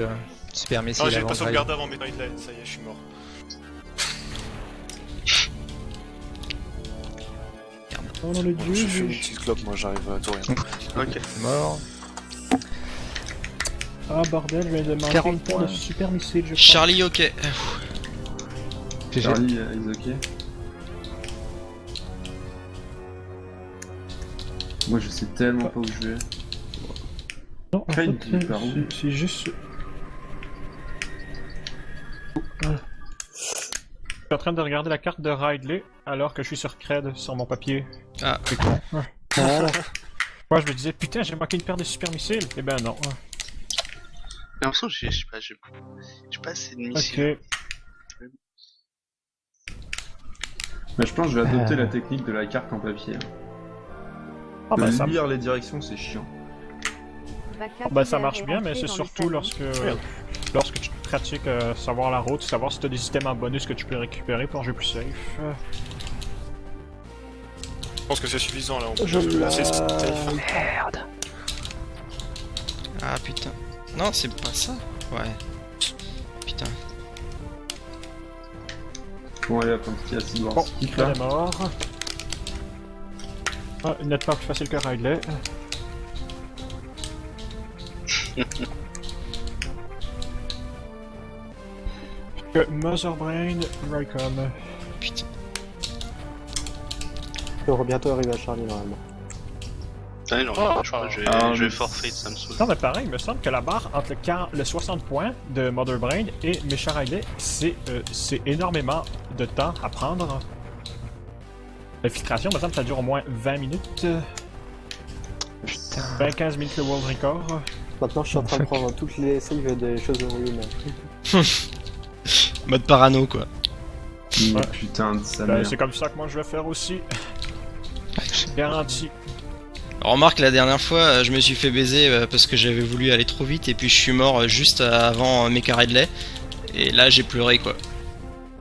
super missile Ah, j'ai avant pas Kraid. sauvegardé avant Metroid Dread, ça y est, je suis mort. Oh non, le J'ai fait dieu. une petite clope, moi j'arrive à tout rien. Ok. Mort. Ah bordel, je viens de manquer 40 une paire points. de super missiles, je crois. Charlie, ok. GG. Charlie, is ok. Moi je sais tellement pas où je vais. Non, en Kraid, fait, il est par où c'est juste... Je suis en train de regarder la carte de Ridley alors que je suis sur Kraid sur mon papier. Ah. C'est con. Ouais. Voilà. Moi je me disais putain j'ai manqué une paire de super missiles. Eh ben non. J'ai l'impression que j'ai pas assez de missiles. Ok. Bah, je pense que je vais adopter la technique de la carte en papier. Ah bah, ça, Lire les directions, c'est chiant. ça marche bien, mais c'est surtout lorsque tu pratiques savoir la route, savoir si tu as des items en bonus que tu peux récupérer pour jouer plus safe. Je pense que c'est suffisant là, on Je peut l'ai. assez safe. Merde. Ah putain. Non, c'est pas ça. Ouais. Putain. Bon, allez, hop, un petit acide voir Bon, ce qu'il il là. est mort. Ah, il n'est pas plus facile que Ridley. Que Motherbrain, Raycom. Putain. Je devrais bientôt arriver à Charlie normalement. Ah, non, Ah, je crois que ah, je vais mais forfait, ça me saoule. Non mais pareil, il me semble que la barre entre le 60 points de Motherbrain et Méchant Ridley, c'est énormément de temps à prendre. L'infiltration, il me semble que ça dure au moins 20 minutes. Putain. 20-15 minutes le world record. Maintenant, je suis en train de prendre toutes les saves des choses de ruine. Mode parano quoi. Mais Ouais. putain de sa Ben, mère. c'est comme ça que moi je vais faire aussi. Garanti. Remarque, la dernière fois, je me suis fait baiser parce que j'avais voulu aller trop vite et puis je suis mort juste avant Mecha Ridley. Et là, j'ai pleuré quoi.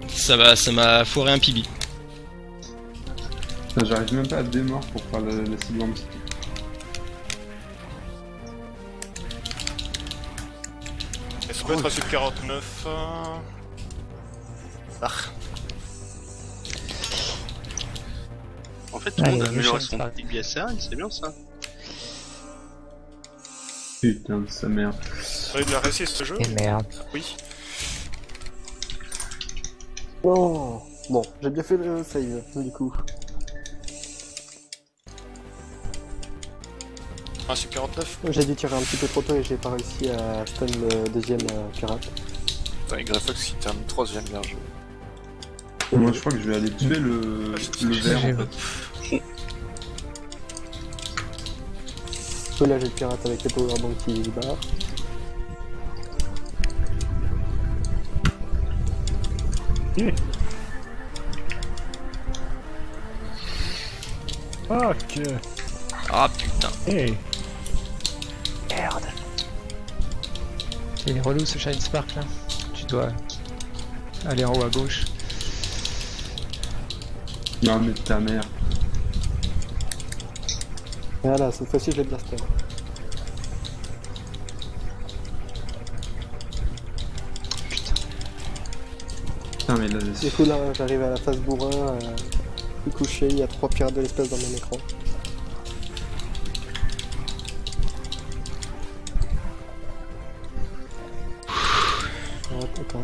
Ça m'a foiré un pibi. Putain, j'arrive même pas à démort pour faire la sequence. Est-ce qu'on peut être à sub 49 Ah. En fait, tout le Allez, monde a amélioré Michel, son c'est DBSR, c'est bien ça. Putain de sa mère. Vous avez déjà réussi ce jeu Et merde. Oui. Oh bon, j'ai bien fait le save, du coup. Un sub 49 J'ai dû tirer un petit peu trop tôt et j'ai pas réussi à stun le deuxième pirate. Putain, et Greyfox qui termine 3ème, bien joué. Moi je crois que je vais aller tuer le vert en fait. Là j'ai le pirate avec les powerbomb qui barre. Ok. Ah putain. Hey. Merde. Il est relou ce Shine Spark là. Tu dois aller en haut à gauche. Non mais ta mère. Voilà, cette fois-ci je l'ai bien stun. Putain mais là Du coup là j'arrive à la phase bourrin, tout couché, il y a 3 pirates de l'espèce dans mon écran. Hop. Attends.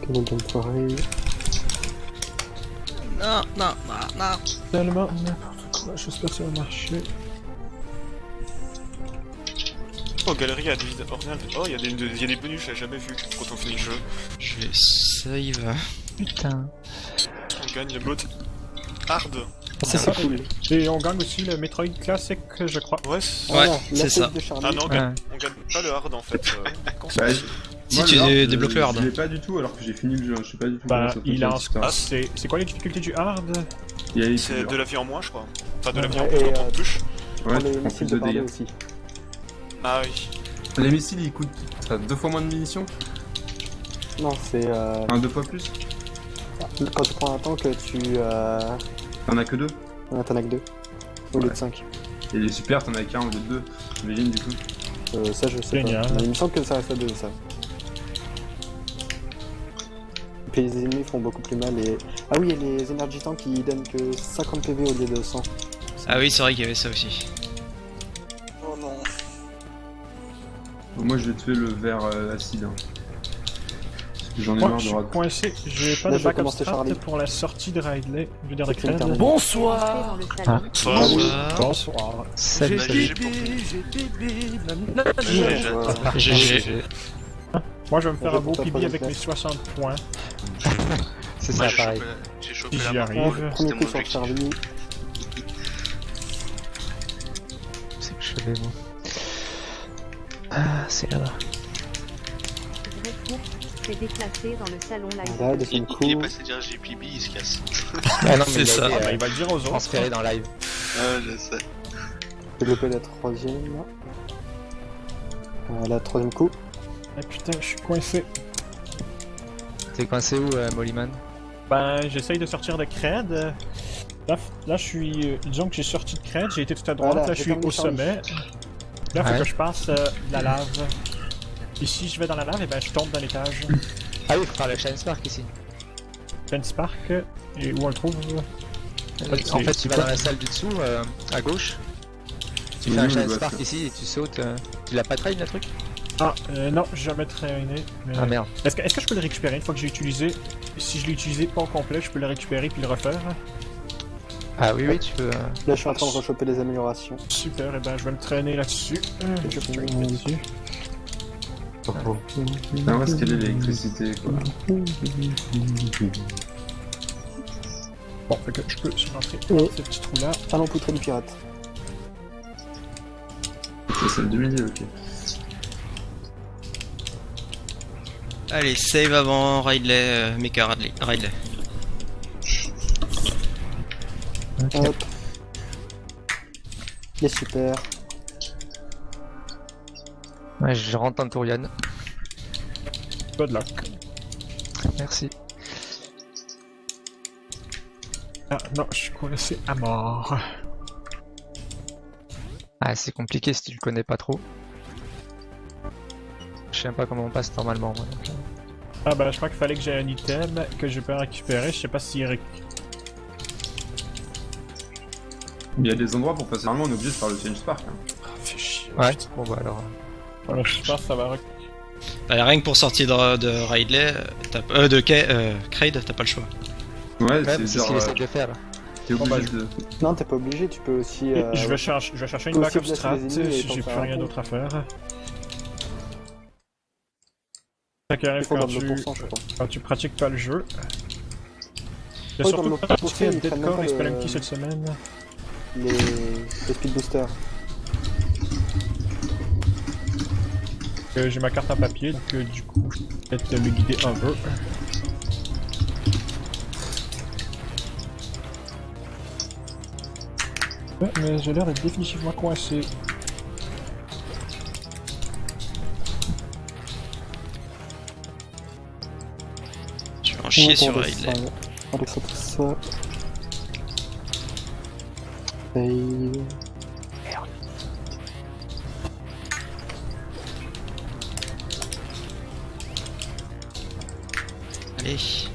Canadian Forêt. Non, non, non, non. Tellement n'importe quoi, je sais pas si ça va marcher. Oh, galerie, il y a des ordinales. Oh, il y a des bonus, j'ai jamais vu quand on finit le jeu. Je vais save. Putain. On gagne le mode hard. C'est ça, cool. Et on gagne aussi le Metroid classique, je crois. Ouais, Ouais, la c'est tête ça. de Charlie. Ah non, Ouais. on gagne pas le hard en fait. Quand Bah, Si moi, tu le hard, débloques le hard. Je l'ai pas du tout alors que j'ai fini le jeu, je sais pas du tout Bah, comment ça il a un fonctionne, etc. c'est quoi les difficultés du hard? Il y a les c'est couleurs. de la vie en moins, je crois. Enfin, de la vie Ouais, en plus, et, on prend plus. Prends Ouais, les tu prends missiles plus de de parler dégâts. aussi. Ah oui. Les missiles ils coûtent 2 fois moins de munitions? Non, c'est Enfin 2 fois plus? quand tu prends un tank, tu T'en as que 2? t'en as que 2 au lieu Ouais. de 5. Et les super t'en as qu'un au lieu de 2. J'imagine du coup. Ça je sais Génial. pas. Mais il me semble que ça reste à 2 ça. Puis les ennemis font beaucoup plus mal et... Ah oui, et les énergies tanks qui donnent que 50 PV au lieu de 100. Ah oui, c'est vrai qu'il y avait ça aussi. Oh non. Bon, moi je vais tuer le ver acide. Hein. Parce que j'en ai Moi, marre je de suis rater. coincé, j'ai pas Là, de je vais backup commencer strat Charlie. pour la sortie de Ridley, je veux dire de C'est une Cred. terminale. Bonsoir dans le salon. Bonsoir. Bonsoir. Salut, J'ai salut. GG. Moi je vais me faire Je un beau vais pibi prendre avec la mes 60 points, C'est Moi, ça, pareil. j'ai si chopé j'y la arrive. Premier C'était coup mon sur objectif. Charlie. C'est que je vais, moi. Ah, c'est là-bas. Dreyfus s'est déplacé dans le salon live. Voilà, deuxième Il est coup. passé dire GPB, il se casse. Ah non, mais C'est il a ça. été, Ah bah il va le dire aux autres. transféré dans live. Ah, je sais. Développer la troisième. La troisième coup. Ah putain, je suis coincé. T'es coincé où, Mollyman? Ben j'essaye de sortir de Cred. Là je suis... disons que j'ai sorti de Cred, j'ai été tout à droite, Voilà, là je suis j'ai au terminé sommet. Là faut Ouais. que je passe de la lave. Et si je vais dans la lave, et ben je tombe dans l'étage. Ah oui, faut faire le Shine Spark ici. Fence Park, et où on le trouve? En fait, tu vas dans la salle du dessous, à gauche. Tu Oui, fais un oui, Shine je vois Spark ça. ici et tu sautes. Tu l'as pas train le truc? Ah, non, j'ai jamais traîné. Mais... Ah merde. Est-ce que je peux le récupérer une fois que j'ai utilisé? Si je l'ai utilisé pas au complet, je peux le récupérer puis le refaire. Ah oui, oui, tu peux. Là, je suis en train de rechoper les améliorations. Super, et ben je vais me traîner là-dessus. Je Je peux vais le me dessus. On va scaler l'électricité quoi. Bon, fait que je peux rentrer Oh. dans ce petit trou-là. Talon poutré du pirate. C'est celle de midi, ok. Allez, save avant Ridley, Mecha Ridley. Hop. Il est super. Ouais, je rentre en Tourian. Good luck. Merci. Ah non, je suis coincé à mort. Ah, c'est compliqué si tu le connais pas trop. Je sais même pas comment on passe normalement. Moi, donc, Ah ben je crois qu'il fallait que j'ai un item que je peux récupérer. Je sais pas s'il est... Il y a des endroits pour passer. Normalement on est obligé de faire le Change Spark. Hein. Ah, fais chier. Ouais, bon bah alors. Voilà, je pense que ça va... Bah, rien que pour sortir de Ridley, Kraid, t'as pas le choix. Ouais, Ouais, c'est mais c'est ce genre. qu'il essaie de faire là. T'es obligé de. Non, t'es pas obligé, tu peux aussi. Je vais chercher une Faut aussi backup blesser strat les ennemis et si t'en j'ai faire plus un rien coup. d'autre à faire. Ça qui Il arrive faut quand dans le pourcent, je crois. quand tu pratiques pas le jeu. J'ai Oui, surtout dans le pratiqué pourcent, ils prennent Deadcore même et pas Spelunky le- cette semaine. Les speed boosters. J'ai ma carte en papier, donc du coup, je peux peut-être le guider un peu. Ouais, mais j'ai l'air d'être définitivement coincé. Tu vas en chier sur On Ridley. descend, on descend tout ça. Et... Allez.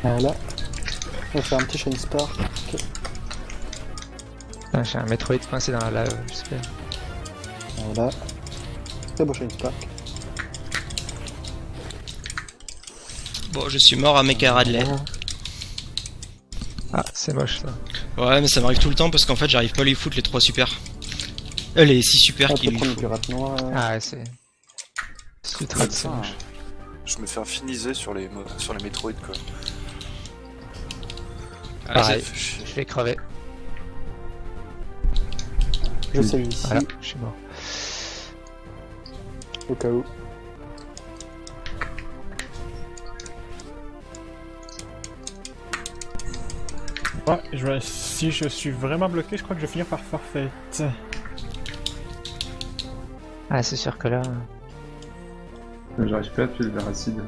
Voilà. On va faire un petit Shine Spark. Ok. Ah, j'ai un Metroid coincé dans la lave, j'espère. Voilà. Très beau Shine Spark. Bon, je suis mort à Mecha Radley. Ah, c'est moche ça. Ouais, mais ça m'arrive tout le temps parce qu'en fait, j'arrive pas à les foutre les 3 super. Les 6 super On qu'il peut lui prendre le faut. pirate noir. Ah, ouais, c'est. C'est trop c'est Putain, moche. je me fais infiniser sur les Metroid quoi. Ah, Pareil, Ça fait chier. je vais crever. Je save ici, Voilà, je suis mort. au cas où. Ouais, si je suis vraiment bloqué, je crois que je vais finir par forfait. Ah, c'est sûr que là. J'arrive pas à tuer le ver acide.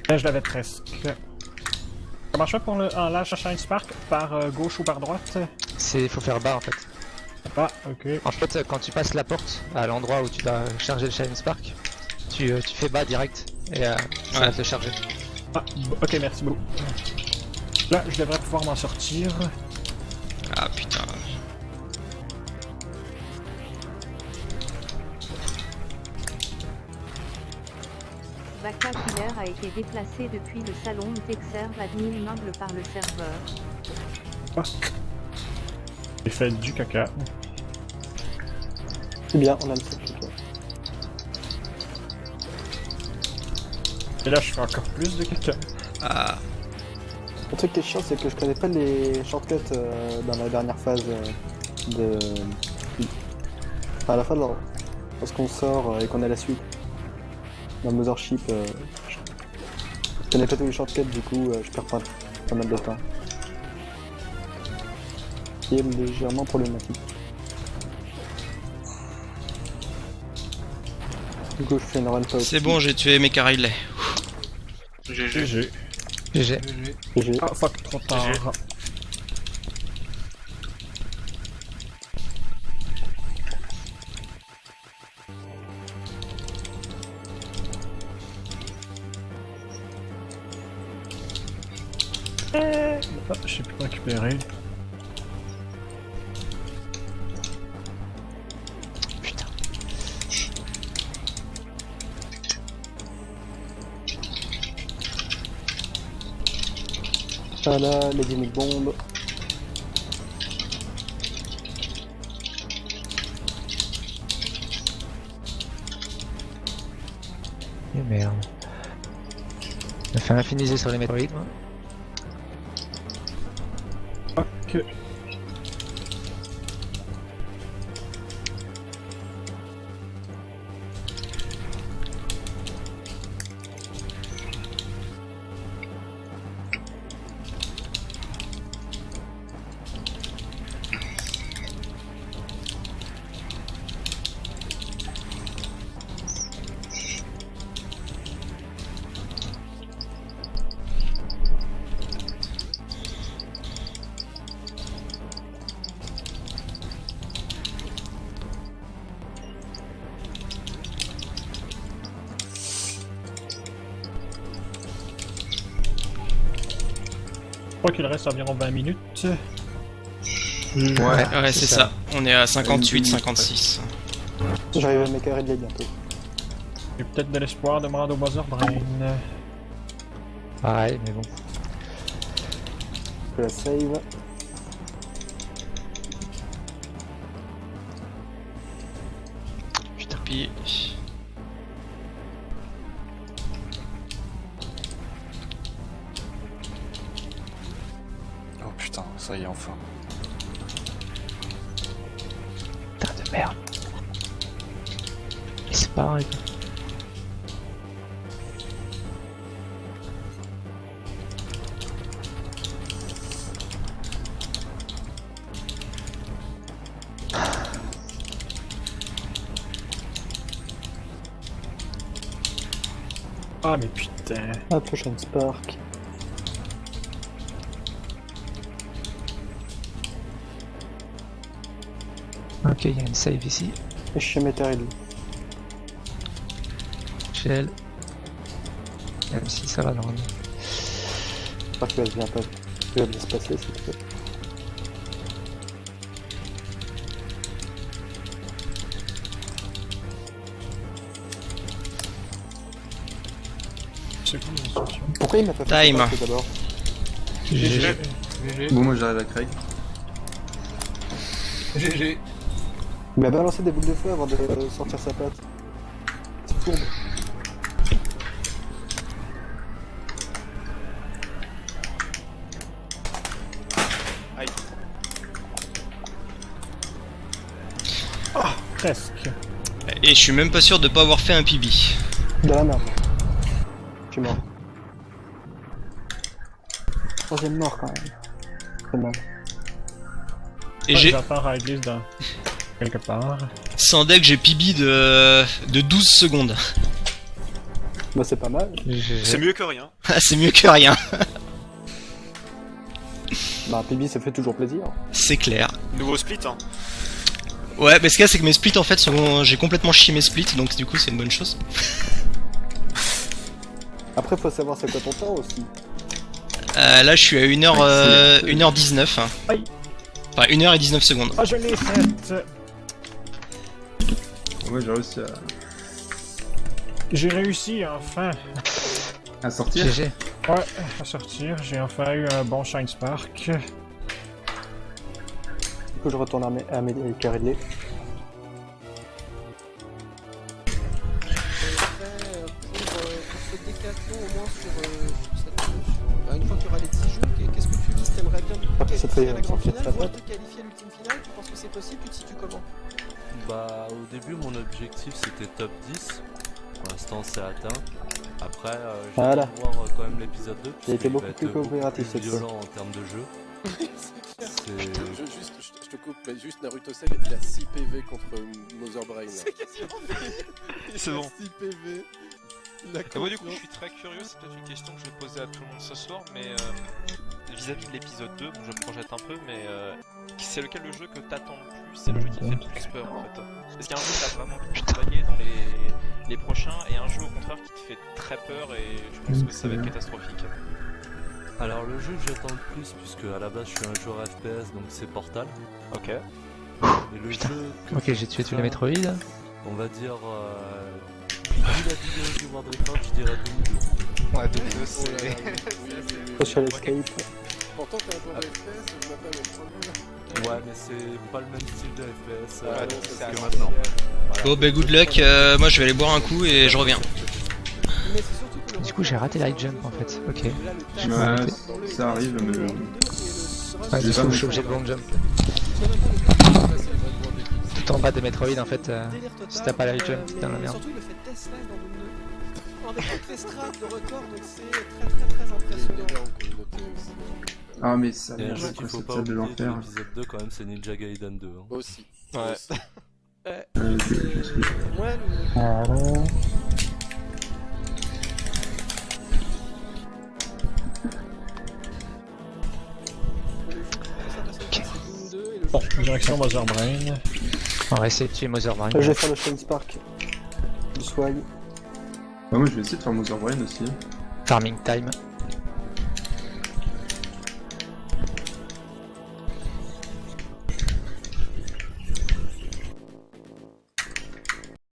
Je l'avais presque. Comment je fais pour le lâche à Shine Spark? Par gauche ou par droite? Faut faire bas en fait. Ah, ok. En fait, quand tu passes la porte à l'endroit où tu dois charger le Shine Spark, tu fais bas direct et ça va te le charger. Ah, ok, merci beaucoup. Là, je devrais pouvoir m'en sortir. Ah putain. Vaca Killer a été déplacé depuis le salon Texerve admin immeuble par le serveur. Fuck. J'ai fait du caca. C'est bien, on a le certificat. Et là, je fais encore plus de caca. Ah. Le truc qui est chiant, c'est que je connais pas les shortcuts dans la dernière phase de. Enfin, à la fin, lorsqu'on sort et qu'on a la suite. Dans Mothership, je connais pas tous les shortcuts, du coup, je perds pas mal de temps. Qui est légèrement problématique. Du coup, je fais une run pas C'est bon, j'ai tué Mecha Radley. GG. GG. GG. GG. Ah, fuck, trop tard. Ah, je sais plus quoi récupérer. Putain. Voilà, les 10 000 bombes. Et merde. Je me fais infiniser sur les Metroid, moi. Fuck. Je crois qu'il reste environ 20 minutes. Ouais, c'est ça. On est à 58, 56. J'arrive à mes carrés de bientôt. J'ai peut-être de l'espoir de me rendre au Buzzer Brain. Pareil, mais bon. Je la save. Putain, puis... Oh putain, ça y est enfin. Putain de merde. Mais c'est pas vrai. Ah, mais putain. Ah, prochaine Spark. Ok, il y a une save ici. Et je suis Metarelli. Shell. Même si ça va normalement. J'espère qu'il va bien se passer, c'est tout. C'est cool les instructions. Pourquoi il m'a pas fait Time. ça d'abord? GG. Bon, moi j'arrive à Craig. GG. Il m'a balancé des boules de feu avant de sortir sa patte. C'est fourbe. Aïe. Presque. Et je suis même pas sûr de pas avoir fait un PB. De la merde. Je suis mort. Troisième mort quand même. C'est mal. Et j'ai, À part à l'église dans... quelque part. sans deck, j'ai PB de 12 secondes. Bah c'est pas mal. C'est mieux que rien. Ah, c'est mieux que rien. Bah PB ça fait toujours plaisir. C'est clair. Nouveau split, hein. Ouais, mais ce qu'il y a, c'est que mes splits, en fait, j'ai complètement chié mes splits, donc du coup, c'est une bonne chose. Après faut savoir c'est quoi ton temps aussi. Là, je suis à 1h19. Aïe. Enfin, 1h19 secondes. Ah, je l'ai faite. Ouais, j'ai réussi J'ai réussi enfin. à sortir. GG. Ouais, à sortir. J'ai enfin eu un bon Shine Spark. Du coup je retourne à mes carriers. Pour ce décathlon, au moins une fois qu'il y aura les 10 jeux, qu'est-ce que tu vis? T'aimerais bien Après, ça qualifier fait la grande sortir finale, sa voire patte. te qualifier l'ultime finale? Tu penses que c'est possible? Tu te situes comment? Bah au début mon objectif c'était top 10, pour l'instant c'est atteint. Après Voilà. j'attends de voir quand même l'épisode 2 J'ai été qu'il beaucoup va être plus coopératif beaucoup plus cette fois. violent en termes de jeu. Je te coupe, mais juste Naruto Cell, il a 6 PV contre Mother Brain. C'est quasiment C'est bon. 6 PV. Moi du coup je suis très curieux, c'est peut-être une question que je vais poser à tout le monde ce soir, mais vis-à-vis de l'épisode 2, bon je me projette un peu, mais c'est lequel le jeu que t'attends le plus, c'est le jeu qui te fait le plus peur en fait? Est-ce qu'il y a un jeu que t'as vraiment envie de travailler dans les prochains, et un jeu au contraire qui te fait très peur et je pense que ça va être catastrophique? Alors le jeu que j'attends le plus, puisque à la base je suis un joueur FPS donc c'est Portal. Ok. Et le jeu que Ok, j'ai tué tous les Metroid. on va dire vu la vidéo du World Record, je dirais Doom 2. Ouais, Doom 2 c'est... Social Escape. Pourtant t'es un joueur de FPS, je m'appelle le Ouais mais c'est pas le même style de FPS c'est que maintenant. Bon, bah, good luck. Moi, je vais aller boire un coup et je reviens. Du coup, j'ai raté la high jump en fait. Ok. Je vais Ouais, m'arrêter. ça arrive, mais Ouais, du j'ai coup, pas je suis obligé de long jump. Tout en bas des Metroid en fait. Si t'as pas la high jump, t'es dans la merde. Surtout il a fait Tesla dans Doom 2. Avec un Tesla de record, donc c'est très impressionnant. Ah, mais ça a Et un l'air jeu qu'il quoi, faut cette pas salle de oublier de l'enfer. l'épisode 2 quand même, c'est Ninja Gaiden 2. Hein. Aussi. Ouais. Moi, Bon, direction Mother Brain. On va essayer de tuer Mother Brain. Je vais faire le Shine Spark. Du swag. Moi je vais essayer de faire Mother Brain aussi. Farming time.